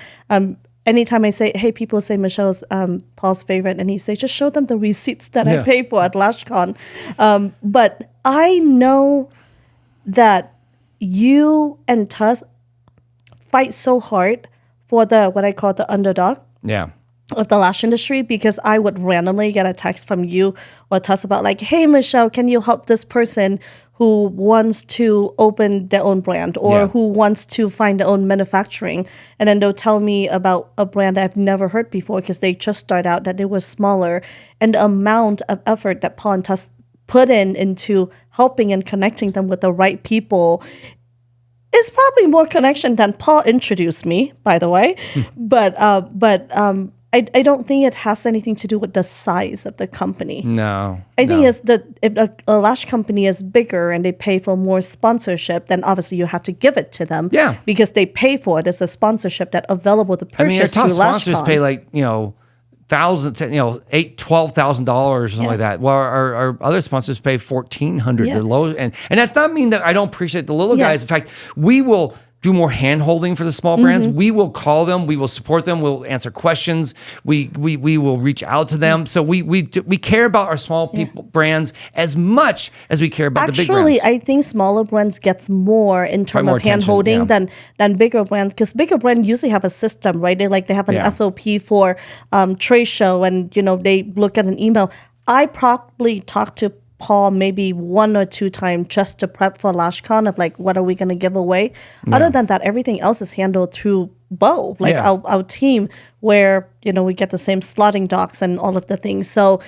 Anytime I say, hey, people say Michelle's Paul's favorite, and he say, just show them the receipts that I pay for at LashCon. But I know that you and Tuss fight so hard for what I call the underdog. Yeah. Of the lash industry, because I would randomly get a text from you or Tuss about like, hey, Michelle, can you help this person who wants to open their own brand or who wants to find their own manufacturing? And then they'll tell me about a brand I've never heard before because they just started out, that they were smaller. And the amount of effort that Paul and Tuss put into helping and connecting them with the right people is probably more connection than Paul introduced me, by the way. But I don't think it has anything to do with the size of the company. No. I think it's that if a lash company is bigger and they pay for more sponsorship, then obviously you have to give it to them. Yeah. Because they pay for it. It's a sponsorship that available to purchase our top through sponsors LashCon. pay like, thousands, $12,000 or something like that. Well, our other sponsors pay $1,400. The low, and that's not mean that I don't appreciate the little guys. In fact, we will do more hand holding for the small brands. We will call them. We will support them. We'll answer questions. We will reach out to them. So we care about our small people brands as much as we care about the big brands. Actually, I think smaller brands gets more in terms of hand holding than bigger brands, because bigger brands usually have a system, right? They have an SOP for trade show, and they look at an email. I probably talked to Paul maybe 1 or 2 times just to prep for LashCon of like, what are we going to give away? Other than that, everything else is handled through Bo, like our team, where, we get the same slotting docs and all of the things. So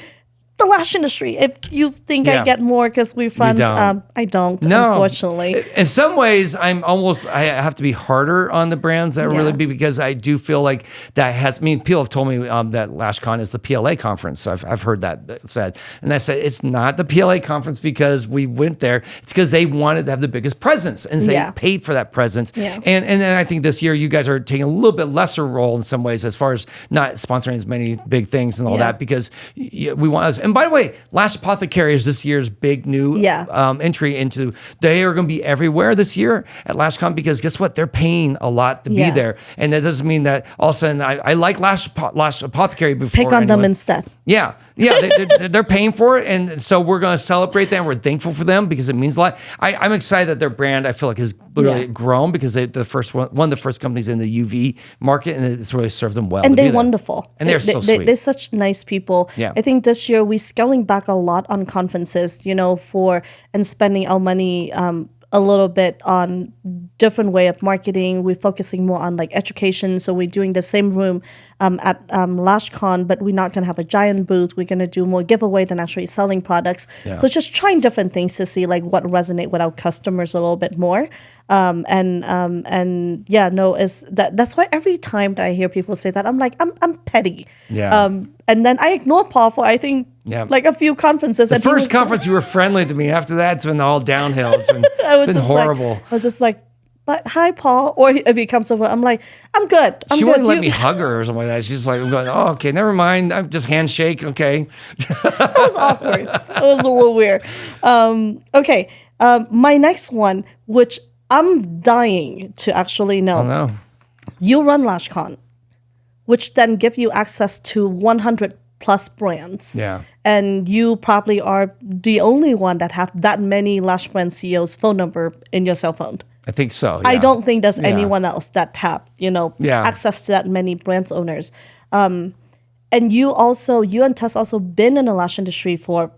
the lash industry, if you think I get more because we're friends, I don't, unfortunately. In some ways, I have to be harder on the brands that really be, because I do feel like that people have told me that LashCon is the PLA conference. I've heard that said. And I said, it's not the PLA conference because we went there. It's because they wanted to have the biggest presence, and they paid for that presence. Yeah. And then I think this year you guys are taking a little bit lesser role in some ways as far as not sponsoring as many big things and all that, because we want us. And by the way, Lash Apothecary is this year's big new entry into. They are going to be everywhere this year at LashCon, because guess what? They're paying a lot to be there, and that doesn't mean that all of a sudden I like Lash Apothecary before. Pick on them instead. Yeah, they're paying for it, and so we're going to celebrate them. We're thankful for them because it means a lot. I'm excited that their brand, I feel like, has really grown, because they're the first one of the first companies in the UV market, and it's really served them well. And they're wonderful. And they're so sweet. They're such nice people. Yeah. I think this year we're scaling back a lot on conferences, and spending our money a little bit on different way of marketing. We're focusing more on like education. So we're doing the same room at LashCon, but we're not going to have a giant booth. We're going to do more giveaway than actually selling products. Yeah. So just trying different things to see like what resonate with our customers a little bit more. That's why every time that I hear people say that, I'm like, I'm petty. Yeah. And then I ignore Paul for, I think, like a few conferences. The first conference, you were friendly to me. After that, it's been all downhill. It's been horrible. I was just like, but hi, Paul. Or if he comes over, I'm like, I'm good. She wouldn't let me hug her or something like that. She's like, I'm going, oh, okay, never mind. I'm just handshake. Okay. It was awkward. It was a little weird. Okay. My next one, which I'm dying to actually know. Oh, no. You run LashCon, which then give you access to 100 plus brands. Yeah. And you probably are the only one that have that many lash brand CEOs' phone number in your cell phone. I think so. I yeah. don't think there's Yeah. anyone else that have, Yeah. access to that many brands owners. And you and Tess also been in the lash industry for,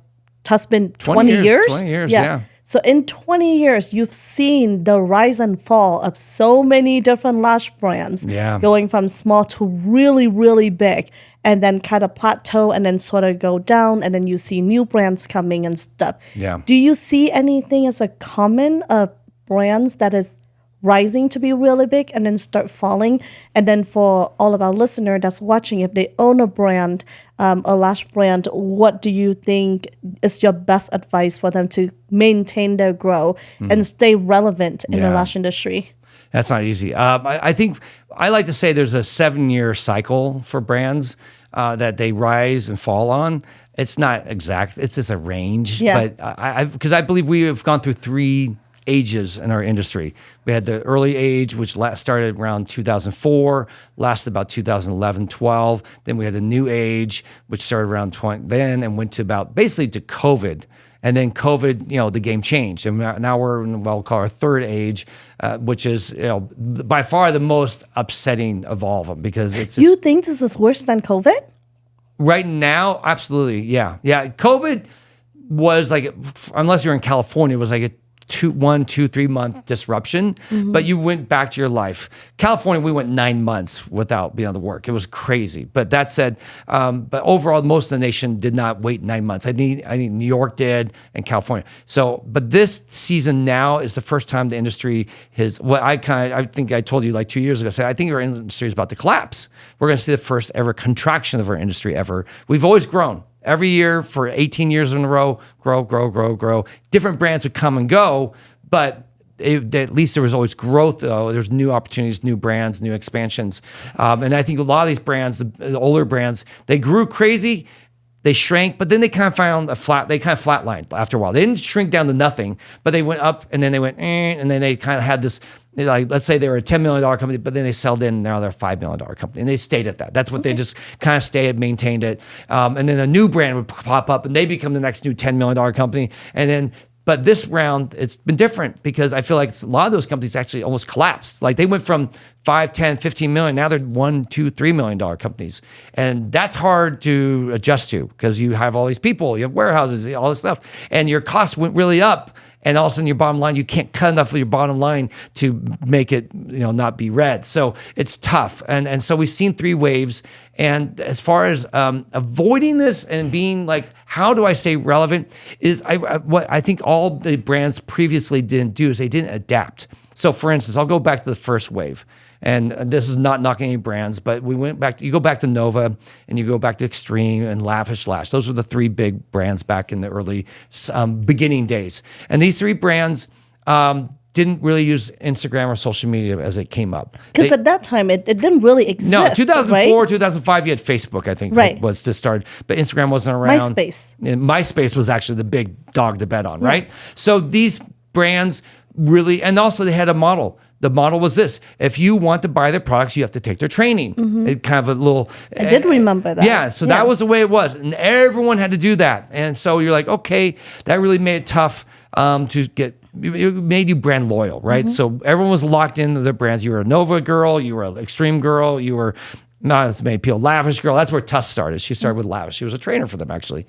Tess been 20 years? 20 years, yeah. So in 20 years, you've seen the rise and fall of so many different lash brands, Yeah. going from small to really, really big, and then kind of plateau and then sort of go down, and then you see new brands coming and stuff. Yeah. Do you see anything as a common of brands that is rising to be really big and then start falling? And then for all of our listener that's watching, if they own a brand, a lash brand, what do you think is your best advice for them to maintain their growth and stay relevant in the Yeah. lash industry? That's not easy. I think I like to say there's a 7-year cycle for brands that they rise and fall on. It's not exact. It's just a range. Yeah. But because I believe we have gone through 3 ages in our industry. We had the early age, which started around 2004, lasted about 2011, 12. Then we had the new age, which started around 20 then and went to about basically to COVID. And then COVID, the game changed. And now we're in what we'll call our third age, which is, by far the most upsetting of all of them because it's You think this is worse than COVID? right now, absolutely. Yeah. Yeah. COVID was like, unless you're in California, it was like a 1, 2, 3 month disruption, but you went back to your life. California, we went 9 months without being able to work. It was crazy. But that said, but overall, most of the nation did not wait 9 months. I think New York did and California. So, but this season now is the first time the industry has, I think I told you like 2 years ago, I think our industry is about to collapse. We're going to see the first ever contraction of our industry ever. We've always grown. Every year for 18 years in a row, grow. Different brands would come and go, but at least there was always growth, though. There's new opportunities, new brands, new expansions. And I think a lot of these brands, the older brands, they grew crazy, they shrank, but then they kind of found they kind of flatlined after a while. They didn't shrink down to nothing, but they went up and then they went, and then they kind of had this, like, let's say they were a $10 million company, but then they sold in, now they're a $5 million company, and they stayed at that. That's what they just kind of stayed, maintained it. And then a new brand would pop up and they become the next new $10 million company. And then, but this round, it's been different because I feel like a lot of those companies actually almost collapsed. Like they went from 5, 10, 15 million. Now they're $1, $2, $3 million companies. And that's hard to adjust to because you have all these people, you have warehouses, all this stuff, and your costs went really up. And all of a sudden your bottom line, you can't cut enough of your bottom line to make it, not be red. So it's tough. And so we've seen 3 waves. And as far as avoiding this and being like, how do I stay relevant is what I think all the brands previously didn't do is they didn't adapt. So for instance, I'll go back to the first wave. And this is not knocking any brands, but we went back, you go back to Nova and you go back to Extreme and Lash. Those were the 3 big brands back in the early beginning days. And these 3 brands didn't really use Instagram or social media as it came up. Because at that time, it didn't really exist. No, 2004, right? 2005, you had Facebook, I think, Right. was to start. But Instagram wasn't around. MySpace. And MySpace was actually the big dog to bet on, right? So these brands really, and also they had a model. The model was this: if you want to buy their products, you have to take their training. It kind of a little. I did remember that. Yeah, so that was the way it was, and everyone had to do that. And so you're like, okay, that really made it tough to get. It made you brand loyal, right? So everyone was locked into their brands. You were a Nova girl, you were an Extreme girl, you were. Not as many people. Lavish girl. That's where Tuss started. She started with Lavish. She was a trainer for them, actually.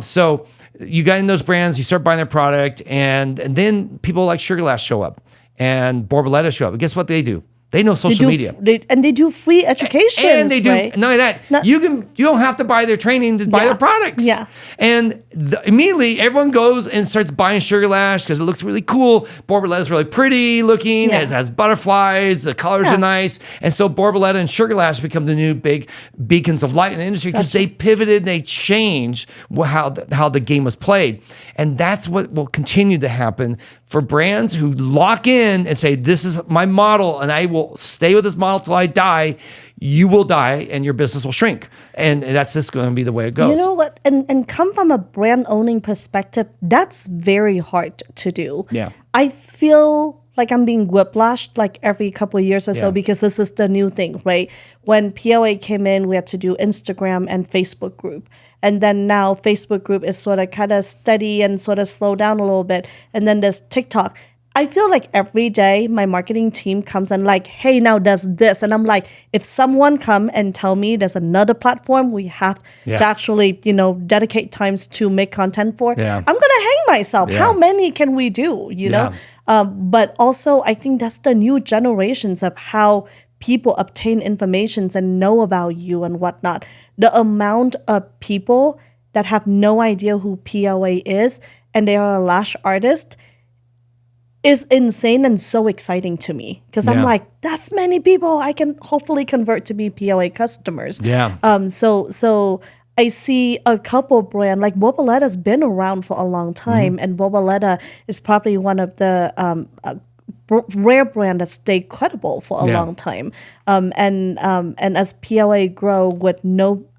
So you got in those brands, you start buying their product, and then people like Sugar Lash show up and Borboleta show up. And guess what they do? They know social media. They do free education. And they do, right? not only that, you don't have to buy their training to buy their products. Yeah. And immediately everyone goes and starts buying Sugar Lash because it looks really cool. Borboleta is really pretty looking. Yeah. It has butterflies. The colors are nice. And so Borboleta and Sugar Lash become the new big beacons of light in the industry because they pivoted, they changed how the game was played. And that's what will continue to happen for brands who lock in and say, this is my model and I will stay with this model till I die. You will die and your business will shrink. And that's just going to be the way it goes. You know what? And come from a brand owning perspective, that's very hard to do. Yeah. I feel like I'm being whiplashed like every couple of years or so Yeah. because this is the new thing, right? When PLA came in, we had to do Instagram and Facebook group. And then now Facebook group is sort of kind of steady and sort of slow down a little bit. And then there's TikTok. I feel like every day my marketing team comes and like, hey, now does this. And I'm like, if someone come and tell me there's another platform we have to actually, dedicate times to make content for, I'm going to hang myself. How many can we do, know? But also I think that's the new generations of how people obtain information and know about you and whatnot. The amount of people that have no idea who PLA is and they are a lash artist is insane and so exciting to me because I'm like, that's many people I can hopefully convert to be PLA customers. So I see a couple brand like Bobaleta's been around for a long time, and Bobaleta is probably one of the rare brand that stayed credible for a long time. And as PLA grow with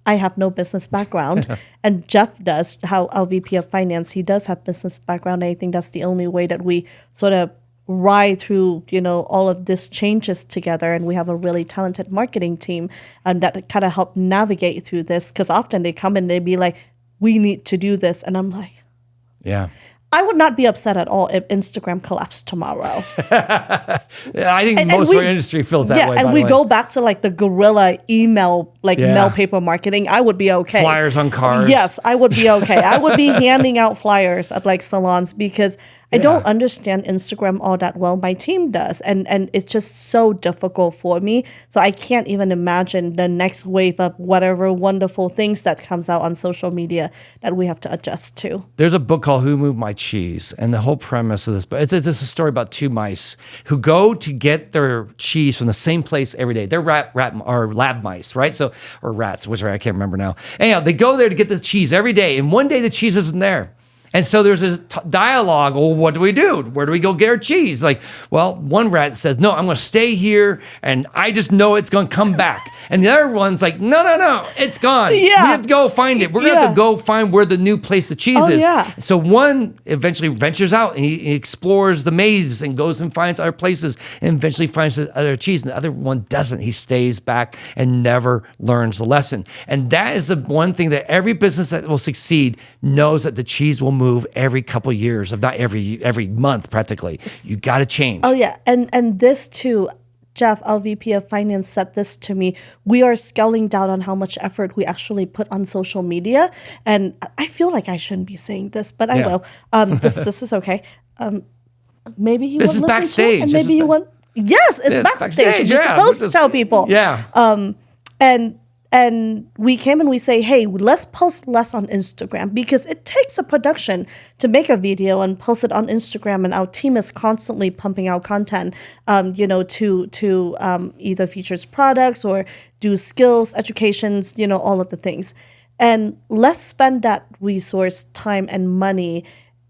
I have no business background, and Jeff does. How our VP of Finance, he does have business background. I think that's the only way that we sort of ride through, all of these changes together. And we have a really talented marketing team that kind of help navigate through this. Because often they come and they be like, "We need to do this," and I'm like, I would not be upset at all if Instagram collapsed tomorrow. I think most of our industry feels that way. And we go back to like the guerrilla email, mail paper marketing. I would be okay. Flyers on cars. Yes, I would be okay. I would be handing out flyers at like salons because I don't understand Instagram all that well. My team does. And it's just so difficult for me. So I can't even imagine the next wave of whatever wonderful things that comes out on social media that we have to adjust to. There's a book called Who Moved My Cheese? And the whole premise of this book, it's a story about two mice who go to get their cheese from the same place every day. They're lab mice, right? So, or rats, which I can't remember now. Anyhow, they go there to get the cheese every day. And one day the cheese isn't there. And so there's a dialogue. Well, what do we do? Where do we go get our cheese? Like, well, one rat says, no, I'm going to stay here. And I just know it's going to come back. And the other one's like, no, it's gone. We have to go find it. We're going to have to go find where the new place the cheese is. So one eventually ventures out and he explores the maze and goes and finds other places and eventually finds the other cheese. And the other one doesn't. He stays back and never learns the lesson. And that is the one thing that every business that will succeed knows, that the cheese will move every couple years, if not every month practically. You got to change. Oh yeah, and this too, Jeff, our VP of Finance, said this to me. We are scaling down on how much effort we actually put on social media, and I feel like I shouldn't be saying this, but I will. This is okay. Maybe you this want is to listen backstage. to it, and maybe you want. Yes, it's backstage. You're supposed to tell people. And we came and we say, hey, let's post less on Instagram because it takes a production to make a video and post it on Instagram. And our team is constantly pumping out content, to either features products or do skills, educations, all of the things. And let's spend that resource, time, and money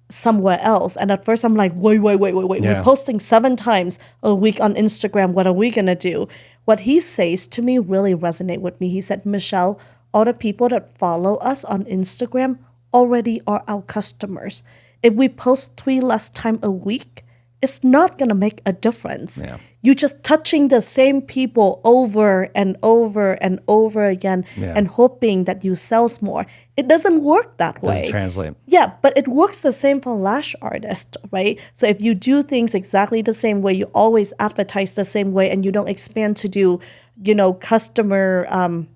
somewhere else. And at first I'm like, wait. We're posting 7 times a week on Instagram. What are we going to do? What he says to me really resonate with me. He said, Michelle, all the people that follow us on Instagram already are our customers. If we post 3 less time a week, it's not going to make a difference. You're just touching the same people over and over and over again and hoping that you sell more. It doesn't work that way. Doesn't translate. Yeah, but it works the same for lash artists, right? So if you do things exactly the same way, you always advertise the same way, and you don't expand to do, customer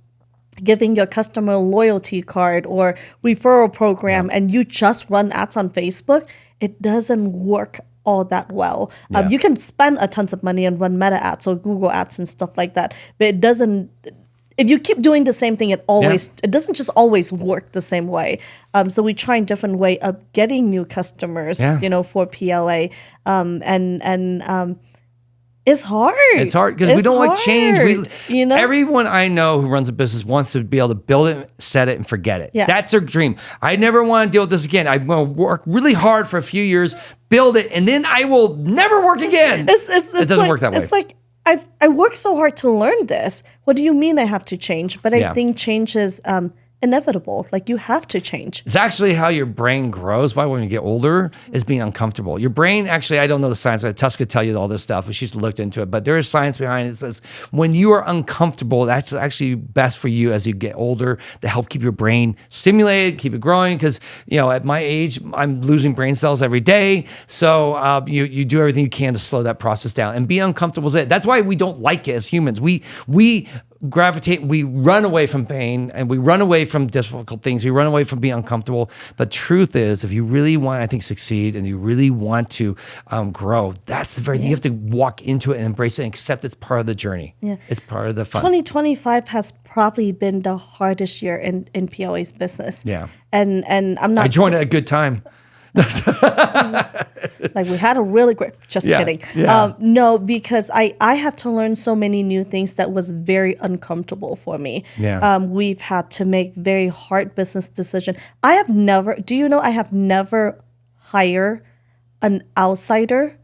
giving your customer loyalty card or referral program, and you just run ads on Facebook, it doesn't work all that well. You can spend a tons of money and run Meta ads or Google ads and stuff like that, but it doesn't. If you keep doing the same thing, it doesn't just always work the same way. So we try a different way of getting new customers, for PLA, and it's hard. It's hard because we don't like change. Everyone I know who runs a business wants to be able to build it, set it, and forget it. That's their dream. I never want to deal with this again. I'm going to work really hard for a few years, build it, and then I will never work again. It doesn't work that way. It's like, I worked so hard to learn this. What do you mean I have to change? But I think change is inevitable. Like you have to change. It's actually how your brain grows by when you get older is being uncomfortable. Your brain, actually, I don't know the science. Tusk could tell you all this stuff, but she's looked into it. But there is science behind it. It says when you are uncomfortable, that's actually best for you as you get older to help keep your brain stimulated, keep it growing. Because, at my age, I'm losing brain cells every day. So you do everything you can to slow that process down. And being uncomfortable is it. That's why we don't like it as humans. We gravitate, we run away from pain and we run away from difficult things. We run away from being uncomfortable. But truth is, if you really want, I think, succeed and you really want to grow, that's the very thing. You have to walk into it and embrace it and accept it's part of the journey. Yeah. It's part of the fun. 2025 has probably been the hardest year in PLA's business. Yeah. And I'm not... I joined at a good time. Like we had a really great, just kidding. Yeah. No, because I had to learn so many new things that was very uncomfortable for me. Yeah. We've had to make very hard business decisions. I have never hired an outsider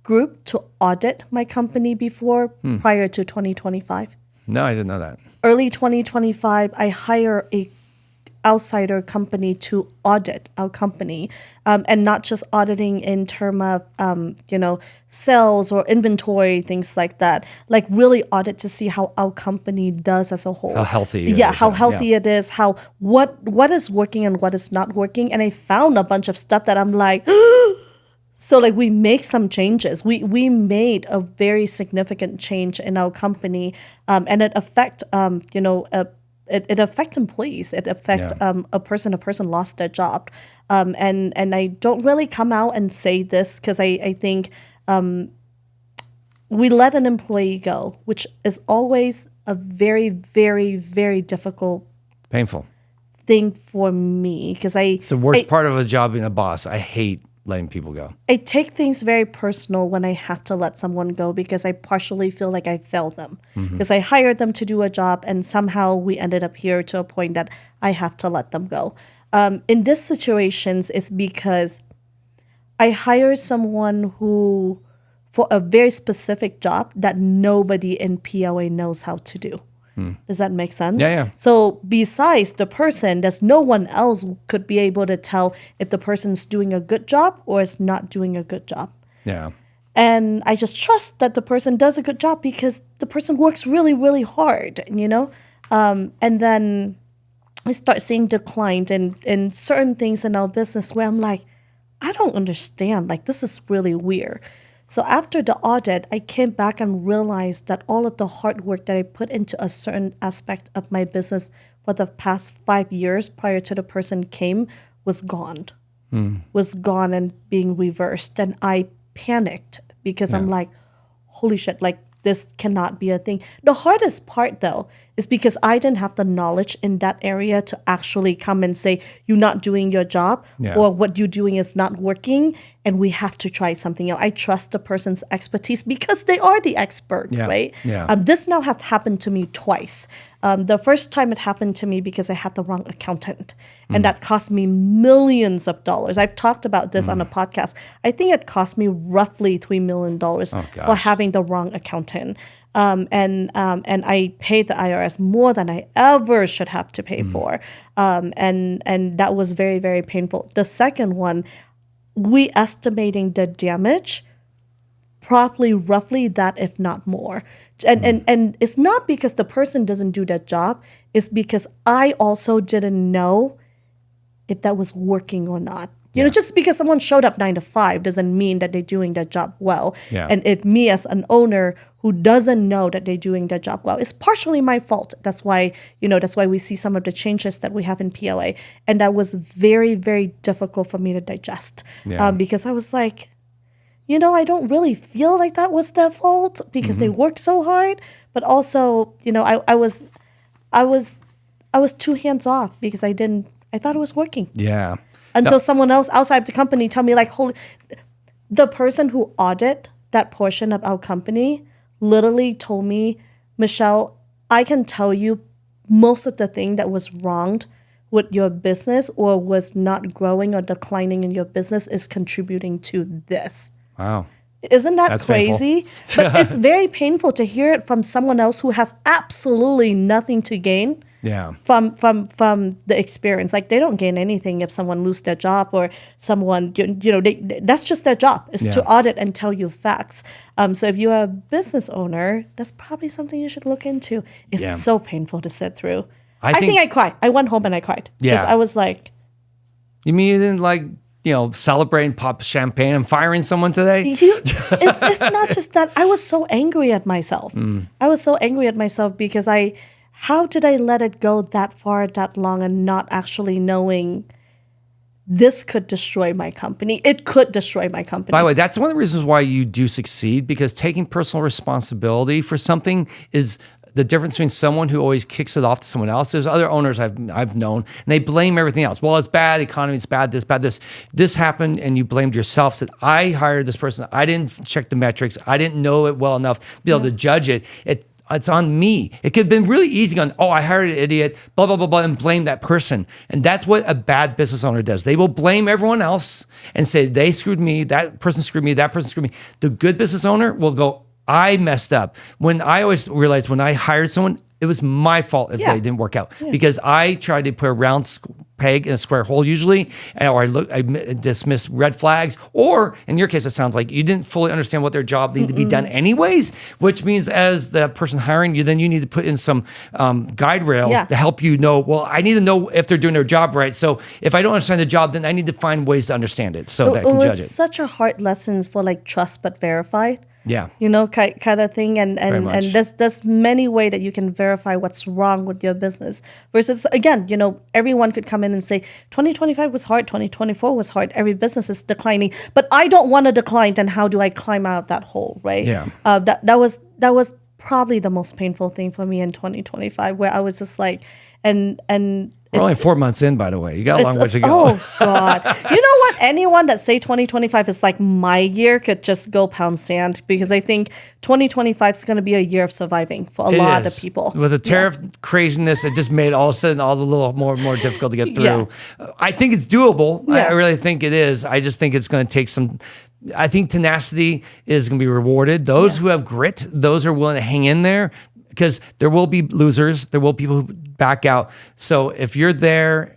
group to audit my company before prior to 2025. No, I didn't know that. Early 2025, I hire a outsider company to audit our company, and not just auditing in terms of sales or inventory, things like that. Like really audit to see how our company does as a whole. How healthy it is. How healthy it is. How what is working and what is not working. And I found a bunch of stuff that I'm like. So like we make some changes. We made a very significant change in our company, and it affect It affects employees. It affects a person lost their job. And I don't really come out and say this because I think we let an employee go, which is always a very, very, very difficult, painful thing for me because it's the worst part of a job being a boss. I hate letting people go. I take things very personal when I have to let someone go because I partially feel like I failed them because I hired them to do a job and somehow we ended up here to a point that I have to let them go. In this situations, it's because I hire someone who for a very specific job that nobody in PLA knows how to do. Does that make sense? Yeah. So besides the person, there's no one else could be able to tell if the person's doing a good job or is not doing a good job. Yeah. And I just trust that the person does a good job because the person works really, really hard, And then I start seeing decline in certain things in our business where I'm like, I don't understand. Like, this is really weird. So after the audit, I came back and realized that all of the hard work that I put into a certain aspect of my business for the past 5 years prior to the person came was gone. Was gone and being reversed. And I panicked because I'm like, holy shit, like this cannot be a thing. The hardest part though is because I didn't have the knowledge in that area to actually come and say, you're not doing your job or what you're doing is not working and we have to try something else. I trust the person's expertise because they are the expert, right? Yeah. This now has happened to me twice. The first time it happened to me because I had the wrong accountant and that cost me millions of dollars. I've talked about this on a podcast. I think it cost me roughly $3 million for having the wrong accountant. And I paid the IRS more than I ever should have to pay for. And that was very, very painful. The second one, we estimating the damage probably roughly that, if not more. And it's not because the person doesn't do that job. It's because I also didn't know if that was working or not. You know, just because someone showed up 9 to 5 doesn't mean that they're doing their job well. Yeah. And if me as an owner who doesn't know that they're doing their job well, it's partially my fault. That's why, that's why we see some of the changes that we have in PLA. And that was very, very difficult for me to digest because I was like, I don't really feel like that was their fault because they worked so hard. But also, I was too hands off because I thought it was working. Yeah. Until someone else outside the company tell me like, holy, the person who audited that portion of our company literally told me, Michelle, I can tell you most of the thing that was wrong with your business or was not growing or declining in your business is contributing to this. Wow. Isn't that That's crazy? But it's very painful to hear it from someone else who has absolutely nothing to gain Yeah. From the experience. Like, they don't gain anything if someone loses their job or someone, that's just their job, is to audit and tell you facts. So if you're a business owner, that's probably something you should look into. It's so painful to sit through. I think I cried. I went home and I cried. Because I was like... You mean you didn't like, celebrate and pop champagne and firing someone today? It's not just that. I was so angry at myself. I was so angry at myself because how did I let it go that far, that long, and not actually knowing this could destroy my company? It could destroy my company. By the way, that's one of the reasons why you do succeed, because taking personal responsibility for something is the difference between someone who always kicks it off to someone else. There's other owners I've known, and they blame everything else. Well, it's bad, the economy, it's bad, this. This happened, and you blamed yourself. Said, I hired this person. I didn't check the metrics. I didn't know it well enough to be able to judge it. It's on me. It could have been really easy going, I hired an idiot, blah, blah, blah, blah, and blame that person. And that's what a bad business owner does. They will blame everyone else and say, they screwed me, that person screwed me, that person screwed me. The good business owner will go, I messed up. When I always realized when I hired someone, it was my fault if they didn't work out, because I tried to put a round peg in a square hole usually, or I dismissed red flags, or in your case, it sounds like you didn't fully understand what their job needed to be done anyways, which means as the person hiring you, then you need to put in some guide rails to help you know, well, I need to know if they're doing their job right. So if I don't understand the job, then I need to find ways to understand it so that I can judge it. It was such a hard lesson for like trust but verified. Yeah. Kind of thing. And there's many ways that you can verify what's wrong with your business. Versus, again, everyone could come in and say, 2025 was hard, 2024 was hard, every business is declining. But I don't want to decline, then how do I climb out of that hole, right? Yeah. That was probably the most painful thing for me in 2025, where I was just like, and we're only 4 months in, by the way. You got a long way to go. Oh, God. You know what? Anyone that say 2025 is like my year could just go pound sand, because I think 2025 is going to be a year of surviving for a lot of people. With the tariff craziness, it just made all of a sudden all the little more difficult to get through. I think it's doable. I really think it is. I just think it's going to take some... I think tenacity is going to be rewarded. Those who have grit, those who are willing to hang in there, because there will be losers. There will be people who back out. So if you're there,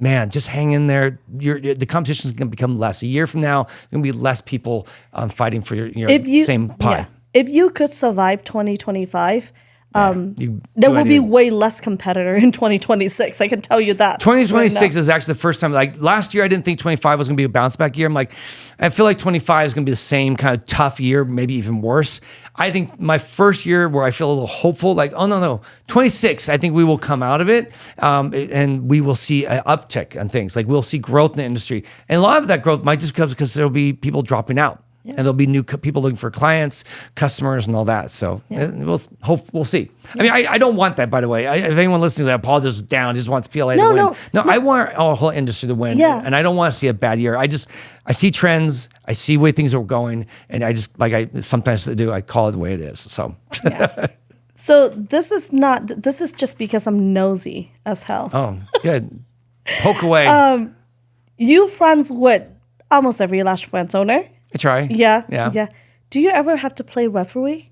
man, just hang in there. The competition is going to become less. A year from now, there's going to be less people fighting for your same pie. Yeah. If you could survive 2025, there will be way less competitor in 2026. I can tell you that. 2026 is actually the first time. Like last year, I didn't think 25 was going to be a bounce back year. I'm like, I feel like 25 is going to be the same kind of tough year, maybe even worse. I think my first year where I feel a little hopeful, like, oh, no. 26, I think we will come out of it, and we will see an uptick on things. Like we'll see growth in the industry. And a lot of that growth might just come because there'll be people dropping out. Yeah. And there'll be new people looking for clients, customers, and all that. So we'll see. I mean, I don't want that, by the way. If anyone listening to that, Paul just down, just wants PLA to win. No, I want our whole industry to win. Yeah. And I don't want to see a bad year. I see trends. I see where things are going. And I just, like I sometimes do, I call it the way it is. So. Yeah. So this is just because I'm nosy as hell. Oh, good. Poke away. You friends with almost every Lash brand owner. I try. Yeah. Do you ever have to play referee?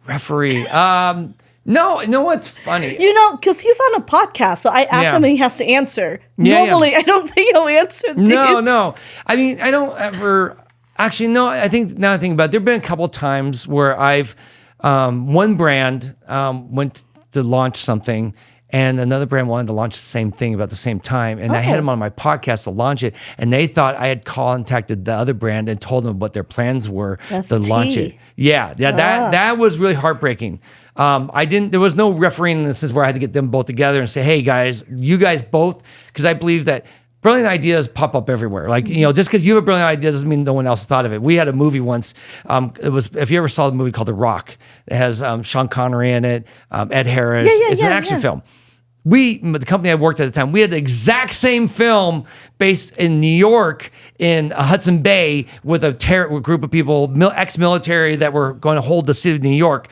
No, what's funny? Because he's on a podcast, so I asked him and he has to answer. Normally, I don't think he'll answer these. No. I mean, I don't ever... Actually, no, I think now I think about it, there have been a couple of times where I've... one brand went to launch something, and another brand wanted to launch the same thing about the same time. And I had them on my podcast to launch it. And they thought I had contacted the other brand and told them what their plans were to launch it. Yeah. That was really heartbreaking. There was no refereeing in the sense where I had to get them both together and say, hey guys, you guys both, because I believe that brilliant ideas pop up everywhere. Like, just because you have a brilliant idea doesn't mean no one else thought of it. We had a movie once. It was, if you ever saw the movie called The Rock, it has Sean Connery in it, Ed Harris. It's an action film. The company I worked at the time, we had the exact same film based in New York, in Hudson Bay, with a group of people, ex-military, that were going to hold the city of New York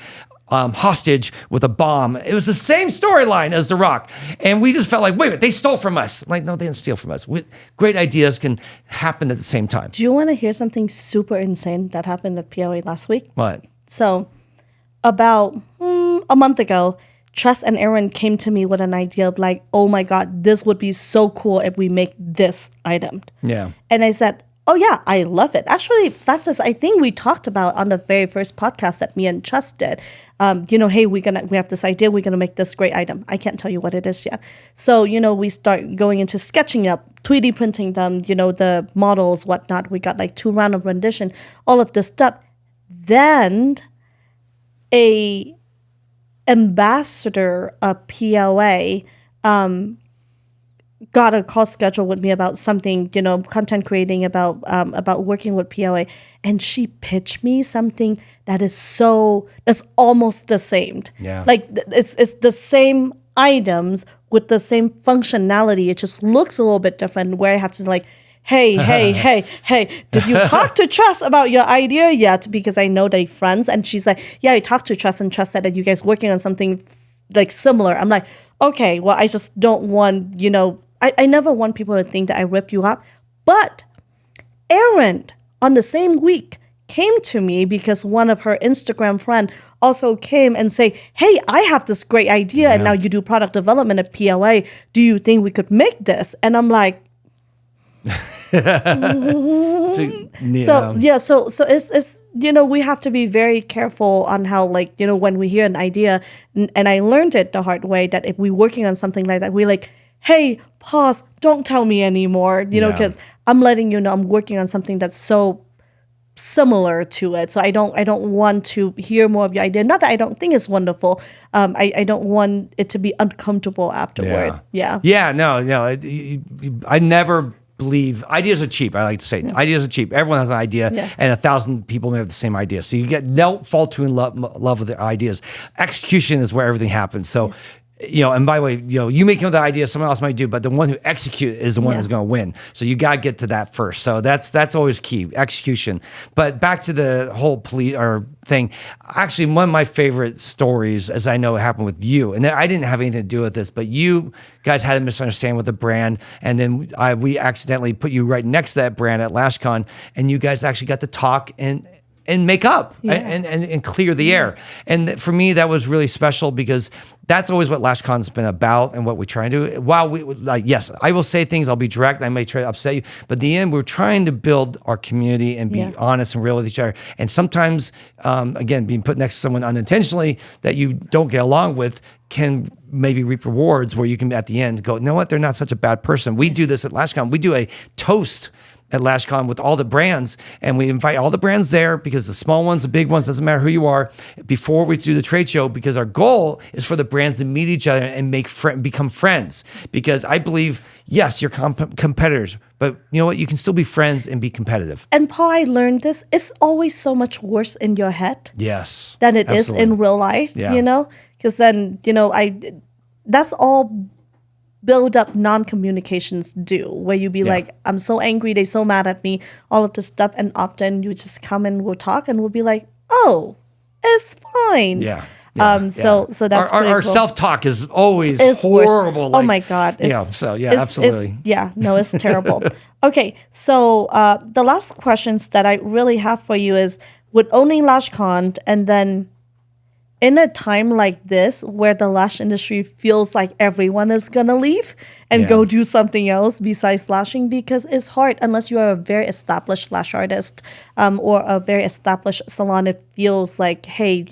hostage with a bomb. It was the same storyline as The Rock. And we just felt like, wait a minute, they stole from us. Like, no, they didn't steal from us. Great ideas can happen at the same time. Do you want to hear something super insane that happened at PLA last week? What? So about a month ago, Trust and Aaron came to me with an idea of like, oh my God, this would be so cool if we make this item. Yeah. And I said, oh yeah, I love it. Actually, that's just, I think we talked about on the very first podcast that me and Trust did. Hey, we have this idea, we're gonna make this great item. I can't tell you what it is yet. So, we start going into sketching up, 3D printing them, the models, whatnot. We got like 2 rounds of rendition, all of this stuff. Then a ambassador of PLA got a call schedule with me about something, content creating about working with PLA, and she pitched me something that's almost the same. Yeah. Like it's the same items with the same functionality. It just looks a little bit different, where I have to like, hey, did you talk to Trust about your idea yet? Because I know they're friends. And she's like, yeah, I talked to Trust, and Trust said that you guys working on something like similar. I'm like, okay, well, I just don't want, I never want people to think that I rip you up. But Erin, on the same week, came to me because one of her Instagram friend also came and say, hey, I have this great idea, and now you do product development at PLA. Do you think we could make this? And I'm like, So it's we have to be very careful on how, like, when we hear an idea, and I learned it the hard way, that if we're working on something like that, we like, hey, pause, don't tell me anymore, because I'm letting you know I'm working on something that's so similar to it. So I don't want to hear more of your idea. Not that I don't think it's wonderful. I don't want it to be uncomfortable afterward. Yeah. No. I never believe ideas are cheap. I like to say ideas are cheap. Everyone has an idea, and 1,000 people may have the same idea. So don't fall too in love with the ideas. Execution is where everything happens. So, and by the way, you may come with the idea, someone else might do, but the one who executes is the one who's going to win. So you got to get to that first. So that's always key, execution. But back to the whole thing. Actually, one of my favorite stories, as I know, happened with you, and I didn't have anything to do with this, but you guys had a misunderstanding with the brand, and then we accidentally put you right next to that brand at LashCon, and you guys actually got to talk and make up and clear the air. And for me, that was really special, because that's always what LashCon's been about and what we try and do. While yes, I will say things, I'll be direct, I may try to upset you, but in the end, we're trying to build our community and be honest and real with each other. And sometimes, again, being put next to someone unintentionally that you don't get along with can maybe reap rewards where you can, at the end, go, you know what, they're not such a bad person. We do this at LashCon. We do a toast at LashCon with all the brands, and we invite all the brands there, because the small ones, the big ones, doesn't matter who you are, before we do the trade show, because our goal is for the brands to meet each other and become friends. Because I believe, yes, you're competitors, but you know what? You can still be friends and be competitive. And Paul, I learned this. It's always so much worse in your head than it is in real life, because then, that's all build up non-communications do, where you be like, I'm so angry, they so mad at me, all of this stuff, and often you just come and we'll talk and we'll be like, oh, it's fine. So that's our cool. self-talk is always horrible. Like, oh my God. Absolutely. It's terrible. Okay, so the last questions that I really have for you is, with owning LashCon, and then in a time like this where the lash industry feels like everyone is going to leave and go do something else besides lashing, because it's hard unless you are a very established lash artist or a very established salon. It feels like, hey,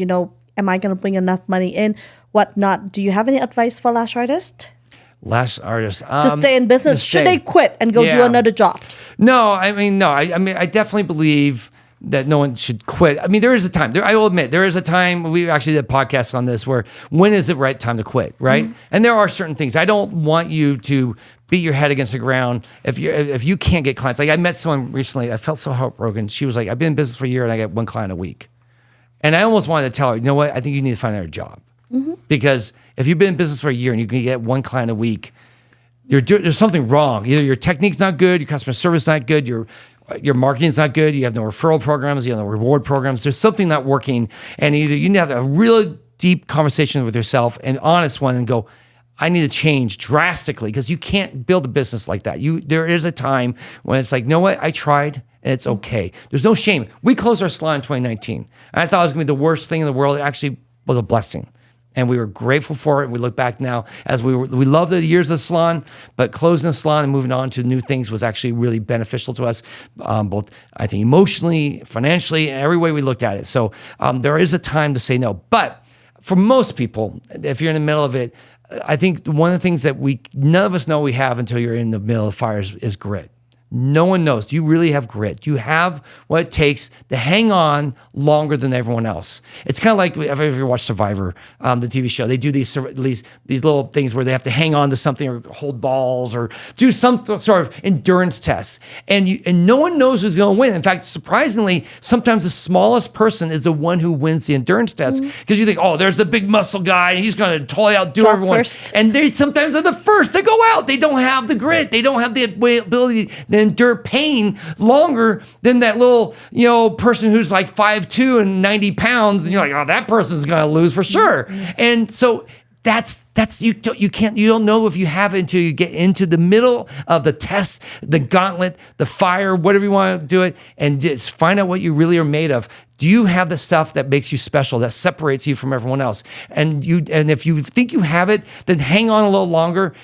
am I going to bring enough money in? Whatnot. Do you have any advice for lash artists? Lash artists. Just stay in business. Should they quit and go do another job? No. I definitely believe that no one should quit. I mean, there is a time. I will admit, there is a time. We actually did podcasts on this, where when is the right time to quit, right? Mm-hmm. And there are certain things. I don't want you to beat your head against the ground if you can't get clients. Like, I met someone recently. I felt so heartbroken. She was like, I've been in business for a year and I get one client a week. And I almost wanted to tell her, you know what? I think you need to find another job. Mm-hmm. Because if you've been in business for a year and you can get one client a week, there's something wrong. Either your technique's not good, your customer service is not good, your marketing's not good, you have no referral programs, you have no reward programs, there's something not working, and either you need to have a really deep conversation with yourself, an honest one, and go, I need to change drastically, because you can't build a business like that. There is a time when it's like, you know what, I tried, and it's okay. There's no shame. We closed our salon in 2019, and I thought it was going to be the worst thing in the world. It actually was a blessing. And we were grateful for it. And we look back now as we love the years of the salon, but closing the salon and moving on to new things was actually really beneficial to us, both I think emotionally, financially, and every way we looked at it. So there is a time to say no. But for most people, if you're in the middle of it, I think one of the things that none of us know we have until you're in the middle of the fire is grit. No one knows. Do you really have grit? Do you have what it takes to hang on longer than everyone else? It's kind of like if you ever watch Survivor, the TV show. They do these little things where they have to hang on to something or hold balls or do some sort of endurance test. And no one knows who's going to win. In fact, surprisingly, sometimes the smallest person is the one who wins the endurance test because you think, oh, there's the big muscle guy and he's going to totally outdo everyone. First. And they sometimes are the first to go out. They don't have the grit. They don't have the ability to endure pain longer than that little, person who's like 5'2" and 90 pounds. And you're like, oh, that person's going to lose for sure. And so that's you don't know if you have it until you get into the middle of the test, the gauntlet, the fire, whatever you want to do it, and just find out what you really are made of. Do you have the stuff that makes you special, that separates you from everyone else? And if you think you have it, then hang on a little longer,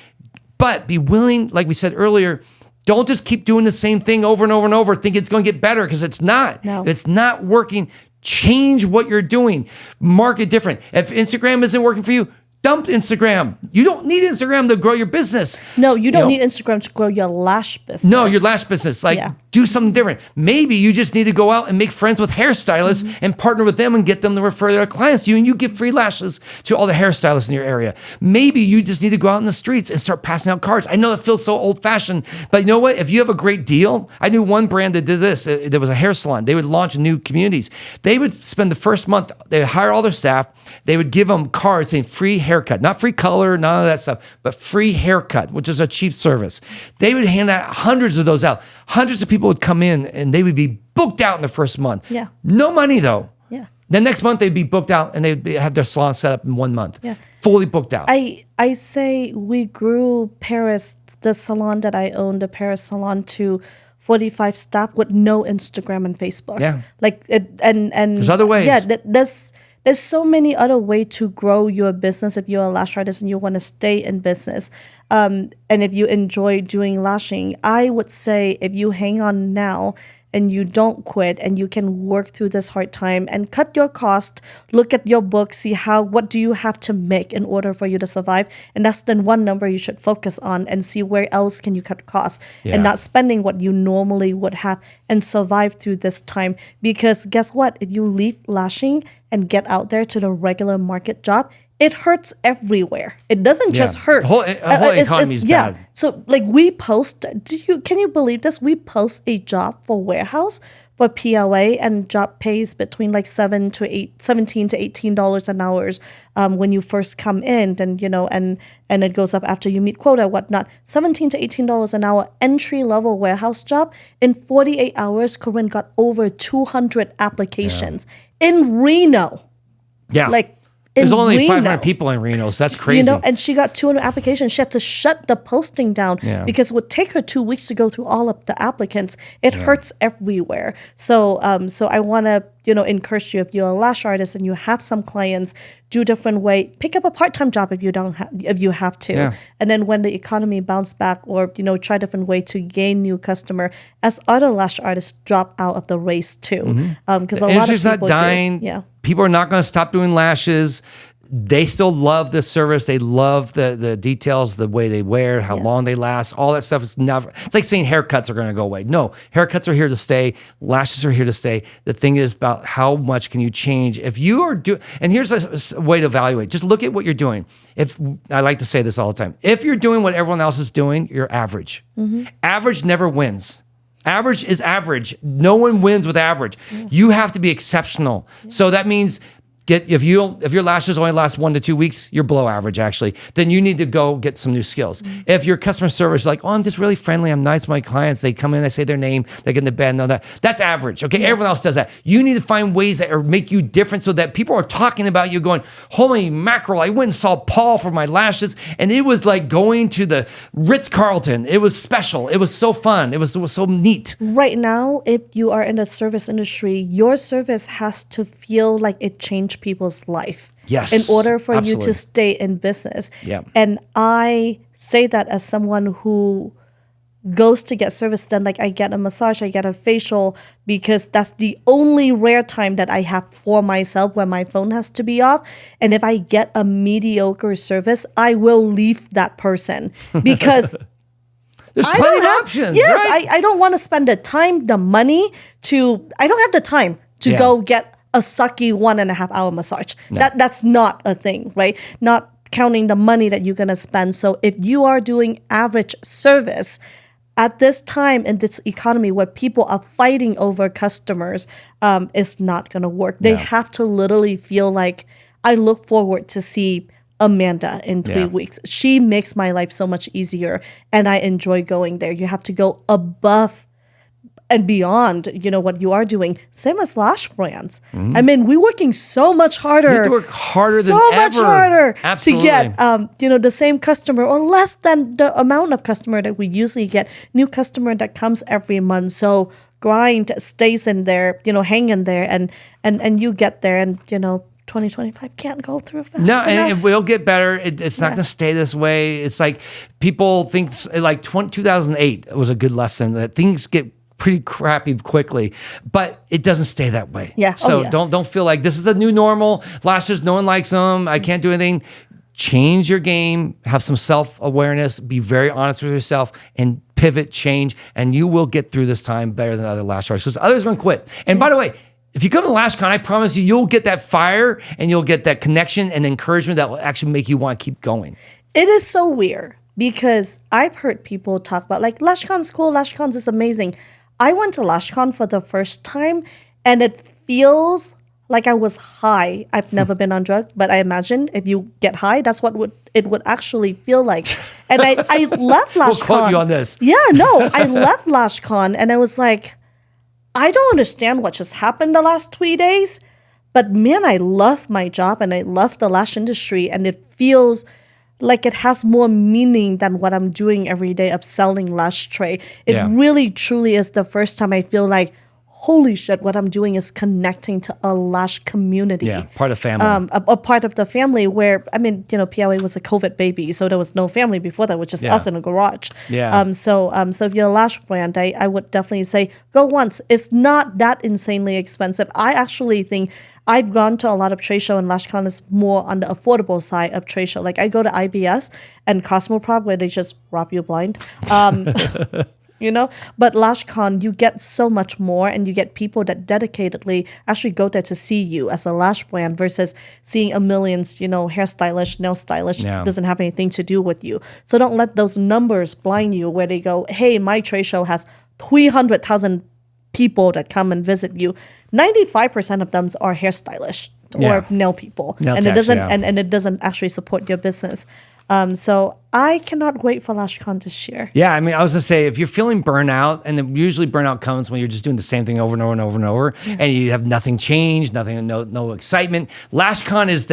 but be willing, like we said earlier. Don't just keep doing the same thing over and over and over, think it's going to get better, because it's not. No. It's not working. Change what you're doing. Market different. If Instagram isn't working for you, dump Instagram. You don't need Instagram to grow your business. No, you don't need Instagram to grow your lash business. No, your lash business. Do something different. Maybe you just need to go out and make friends with hairstylists and partner with them and get them to refer their clients to you, and you give free lashes to all the hairstylists in your area. Maybe you just need to go out in the streets and start passing out cards. I know it feels so old-fashioned, but you know what? If you have a great deal, I knew one brand that did this. There was a hair salon. They would launch new communities. They would spend the first month, they would hire all their staff. They would give them cards saying free haircut, not free color, none of that stuff, but free haircut, which is a cheap service. They would hand out hundreds of those out. Hundreds of people would come in and they would be booked out in the first month. Yeah. No money though. Yeah. The next month they'd be booked out and they'd have their salon set up in 1 month. Yeah. Fully booked out. I say we grew Paris, the salon that I own, the Paris salon, to 45 staff with no Instagram and Facebook. Yeah. And there's other ways. Yeah, there's so many other ways to grow your business if you're a lash artist and you want to stay in business. And if you enjoy doing lashing, I would say if you hang on now and you don't quit and you can work through this hard time and cut your cost, look at your book, see what do you have to make in order for you to survive. And that's then one number you should focus on and see where else can you cut costs and not spending what you normally would have and survive through this time. Because guess what? If you leave lashing and get out there to the regular market job, it hurts everywhere. It doesn't just hurt. The whole economy is bad. So we post, can you believe this? We post a job for warehouse for PLA, and job pays between like $17 to $18 an hour when you first come in, and it goes up after you meet quota, whatnot. $17 to $18 an hour entry level warehouse job. In 48 hours, Corinne got over 200 applications in Reno. Yeah. There's only 500 people in Reno, so that's crazy. And she got 200 applications. She had to shut the posting down because it would take her 2 weeks to go through all of the applicants. It hurts everywhere. So I want to, encourage you, if you're a lash artist and you have some clients, do different way. Pick up a part-time job if you have to. Yeah. And then when the economy bounce back, or try different way to gain new customer, as other lash artists drop out of the race too. Because a lot of people not dying. Yeah. People are not going to stop doing lashes. They still love the service. They love the details, the way they wear, how long they last. All that stuff is never. It's like saying haircuts are going to go away. No, haircuts are here to stay. Lashes are here to stay. The thing is about how much can you change. If you are and here's a way to evaluate. Just look at what you're doing. I like to say this all the time. If you're doing what everyone else is doing, you're average. Average never wins. Average is average. No one wins with average. You have to be exceptional. So that means if your lashes only last 1 to 2 weeks, you're below average actually. Then you need to go get some new skills. If your customer service is like, oh, I'm just really friendly, I'm nice to my clients, they come in, they say their name, they get in the bed and all that. That's average. Okay, everyone else does that. You need to find ways that make you different so that people are talking about you, going, holy mackerel, I went and saw Paul for my lashes, and it was like going to the Ritz-Carlton. It was special. It was so fun. It was so neat. Right now, if you are in the service industry, your service has to feel like it changed change people's life Yes, in order for you absolutely. to stay in business. Yeah. And I say that as someone who goes to get service done. Like I get a massage, I get a facial, because that's the only rare time that I have for myself when my phone has to be off. And if I get a mediocre service, I will leave that person because There's I plenty don't of have, options. yes, right? I don't want to spend the time, the money I don't have the time to Yeah. go get a sucky 1.5 hour massage. That's not a thing, right? Not counting the money that you're going to spend. So if you are doing average service at this time in this economy where people are fighting over customers, it's not going to work. They have to literally feel like, I look forward to see Amanda in 3 weeks. She makes my life so much easier and I enjoy going there. You have to go above and beyond, what you are doing. Same as Lash brands. I mean, we're working so much harder. You have to work harder so than much ever. harder Absolutely. to get, the same customer or less than the amount of customer that we usually get. New customer that comes every month. So grind stays in there, hang in there, and you get there, and 2025 can't go through fast No, enough. and it will get better. It's not going to stay this way. It's like people think like 2008 was a good lesson that things get pretty crappy quickly, but it doesn't stay that way. Yeah. So don't feel like this is the new normal. Lashes, no one likes them. I can't do anything. Change your game. Have some self-awareness. Be very honest with yourself and pivot, change, and you will get through this time better than other lash artists because others are going to quit. And by the way, if you come to LashCon, I promise you, you'll get that fire and you'll get that connection and encouragement that will actually make you want to keep going. It is so weird because I've heard people talk about like LashCon's cool, LashCon's is amazing. I went to LashCon for the first time and it feels like I was high. I've never been on drugs, but I imagine if you get high, that's what it would actually feel like. And I left LashCon. We'll quote you on this. Yeah, no, I left LashCon and I was like, I don't understand what just happened the last 3 days, but man, I love my job and I love the lash industry, and it feels like it has more meaning than what I'm doing every day of selling lash tray. It really, truly is the first time I feel like, holy shit, what I'm doing is connecting to a lash community. Yeah, part of family. A part of the family where, I mean, PLA was a COVID baby, so there was no family before that, which is us in a garage. Yeah. So if you're a lash brand, I would definitely say go once. It's not that insanely expensive. I actually think I've gone to a lot of trade show, and LashCon is more on the affordable side of trade show. Like I go to IBS and Cosmoprop where they just rob you blind. But LashCon, you get so much more, and you get people that dedicatedly actually go there to see you as a lash brand versus seeing a millions, hairstylish, nail stylish, doesn't have anything to do with you. So don't let those numbers blind you where they go, hey, my trade show has 300,000 people that come and visit you. 95% of them are hairstylish or nail people. Nail and techs, it doesn't yeah. and it doesn't actually support your business. So I cannot wait for LashCon this year. Yeah, I mean, I was gonna say, if you're feeling burnout, and then usually burnout comes when you're just doing the same thing over and over and over and over, and you have nothing changed, no excitement. LashCon is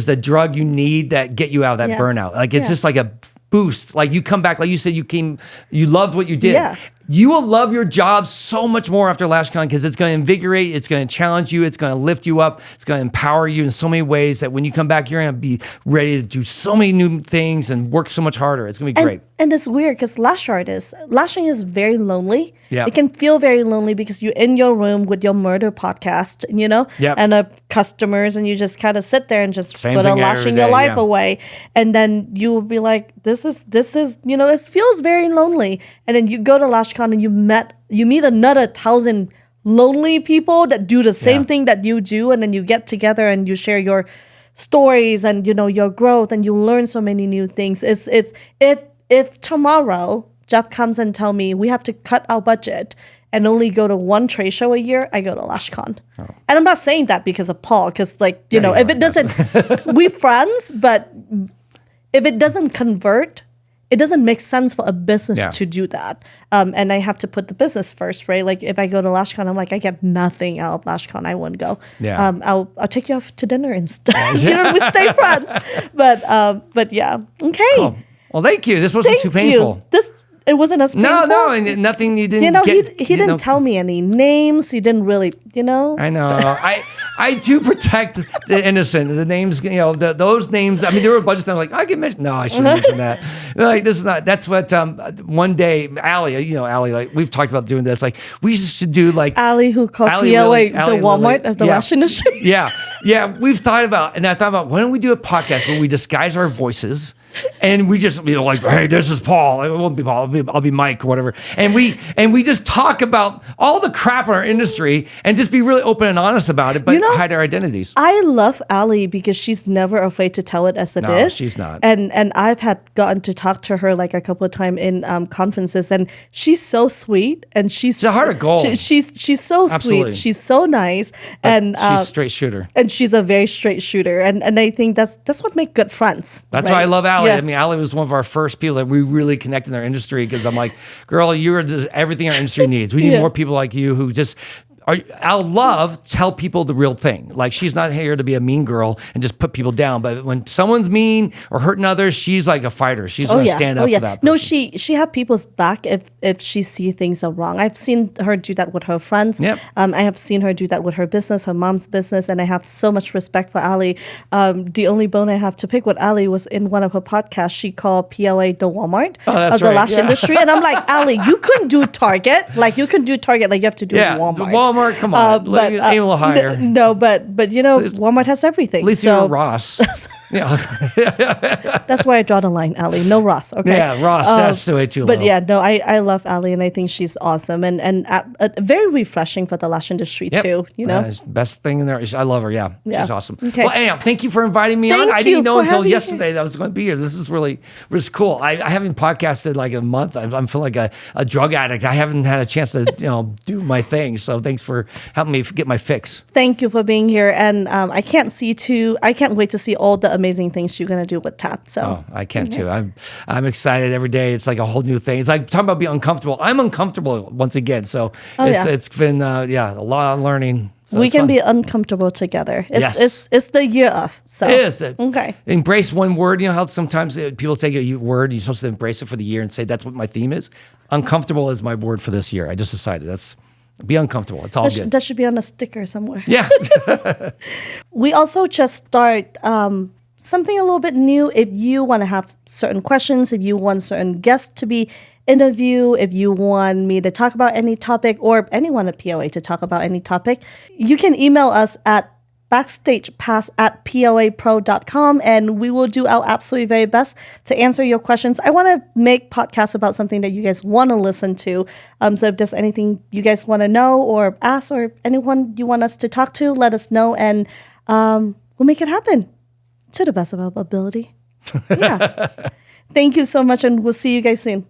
the drug you need that get you out of that burnout. Like it's just like a boost. Like you come back, like you said, you loved what you did. Yeah. You will love your job so much more after LashCon because it's going to invigorate, it's going to challenge you, it's going to lift you up, it's going to empower you in so many ways that when you come back, you're going to be ready to do so many new things and work so much harder. It's going to be great. And it's weird because lashing is very lonely. Yeah. It can feel very lonely because you're in your room with your murder podcast, and customers, and you just kind of sit there and just Same sort of thing every lashing day, your life away. And then you will be like, this is, it feels very lonely. And then you go to LashCon and you meet another 1,000 lonely people that do the same thing that you do. And then you get together and you share your stories and, your growth, and you learn so many new things. If tomorrow Jeff comes and tell me we have to cut our budget and only go to one trade show a year, I go to LashCon. Oh. And I'm not saying that because of Paul, because if it doesn't, we friends, but if it doesn't convert, it doesn't make sense for a business to do that. And I have to put the business first, right? Like if I go to LashCon, I'm like, I get nothing out of LashCon, I wouldn't go. Yeah. I'll take you off to dinner instead. We stay friends. But yeah. Okay. Cool. Well, thank you. This wasn't too painful. It wasn't as painful? No, and nothing you didn't You know, get. he didn't tell me any names. He didn't really, I know. I do protect the innocent. The names, those names. I mean, there were a bunch of times like I can mention. No, I shouldn't mention that. Like this is not. That's what. One day, Allie, Allie, like we've talked about doing this. Like we used to do like Allie, who called PLA the Walmart of the lash industry. Yeah. We've thought about, and I thought about why don't we do a podcast where we disguise our voices. And we just like, hey, this is Paul. It won't be Paul. I'll be Mike or whatever. And we just talk about all the crap in our industry and just be really open and honest about it, but hide our identities. I love Allie because she's never afraid to tell it as it is. No, she's not. And I've gotten to talk to her like a couple of times in conferences, and she's so sweet, and she's a heart of gold. She's so Absolutely. sweet. She's so nice, and she's a straight shooter. And she's a very straight shooter, and I think that's what makes good friends. That's right? why I love Allie. Yeah. I mean, Allie was one of our first people that we really connect in our industry because I'm like, girl, you're everything our industry needs. We need more people like you who just I'll tell people the real thing. Like she's not here to be a mean girl and just put people down. But when someone's mean or hurting others, she's like a fighter. She's going to stand up for that person. No, she had people's back if she see things are wrong. I've seen her do that with her friends. Yep. I have seen her do that with her business, her mom's business, and I have so much respect for Allie. The only bone I have to pick with Allie was in one of her podcasts. She called PLA the Walmart of the lash industry, and I'm like, Allie, you couldn't do Target. Like you can do Target, like you have to do Walmart. The Walmart. Come on, aim a little higher. No, but Walmart has everything. At least you're Ross. Yeah, that's why I draw the line, Allie. No Ross. Okay. Yeah, Ross. That's the way too low. But yeah, no, I love Allie, and I think she's awesome and very refreshing for the lash industry too. It's the best thing in there. I love her. Yeah, she's awesome. Okay. Well, anyhow, thank you for inviting me on. I didn't know until yesterday that I was going to be here. This is really cool. I haven't podcasted like a month. I'm feeling like a drug addict. I haven't had a chance to do my thing. So thanks for helping me get my fix. Thank you for being here, and I can't wait to see all the amazing things you're gonna do with Tap. So I can too. I'm excited every day. It's like a whole new thing. It's like talking about being uncomfortable. I'm uncomfortable once again. So it's been a lot of learning. So we can be uncomfortable together. It's the year of. So. It is. Okay. Embrace one word. You know how sometimes people take a word, you're supposed to embrace it for the year and say, that's what my theme is. Uncomfortable is my word for this year. I just decided be uncomfortable. It's all good. That should be on a sticker somewhere. Yeah. We also just start something a little bit new. If you want to have certain questions, if you want certain guests to be interviewed, if you want me to talk about any topic or anyone at PLA to talk about any topic, you can email us at backstagepass@plapro.com, and we will do our absolutely very best to answer your questions. I want to make podcasts about something that you guys want to listen to. So if there's anything you guys want to know or ask or anyone you want us to talk to, let us know, and we'll make it happen to the best of our ability. Yeah. Thank you so much, and we'll see you guys soon.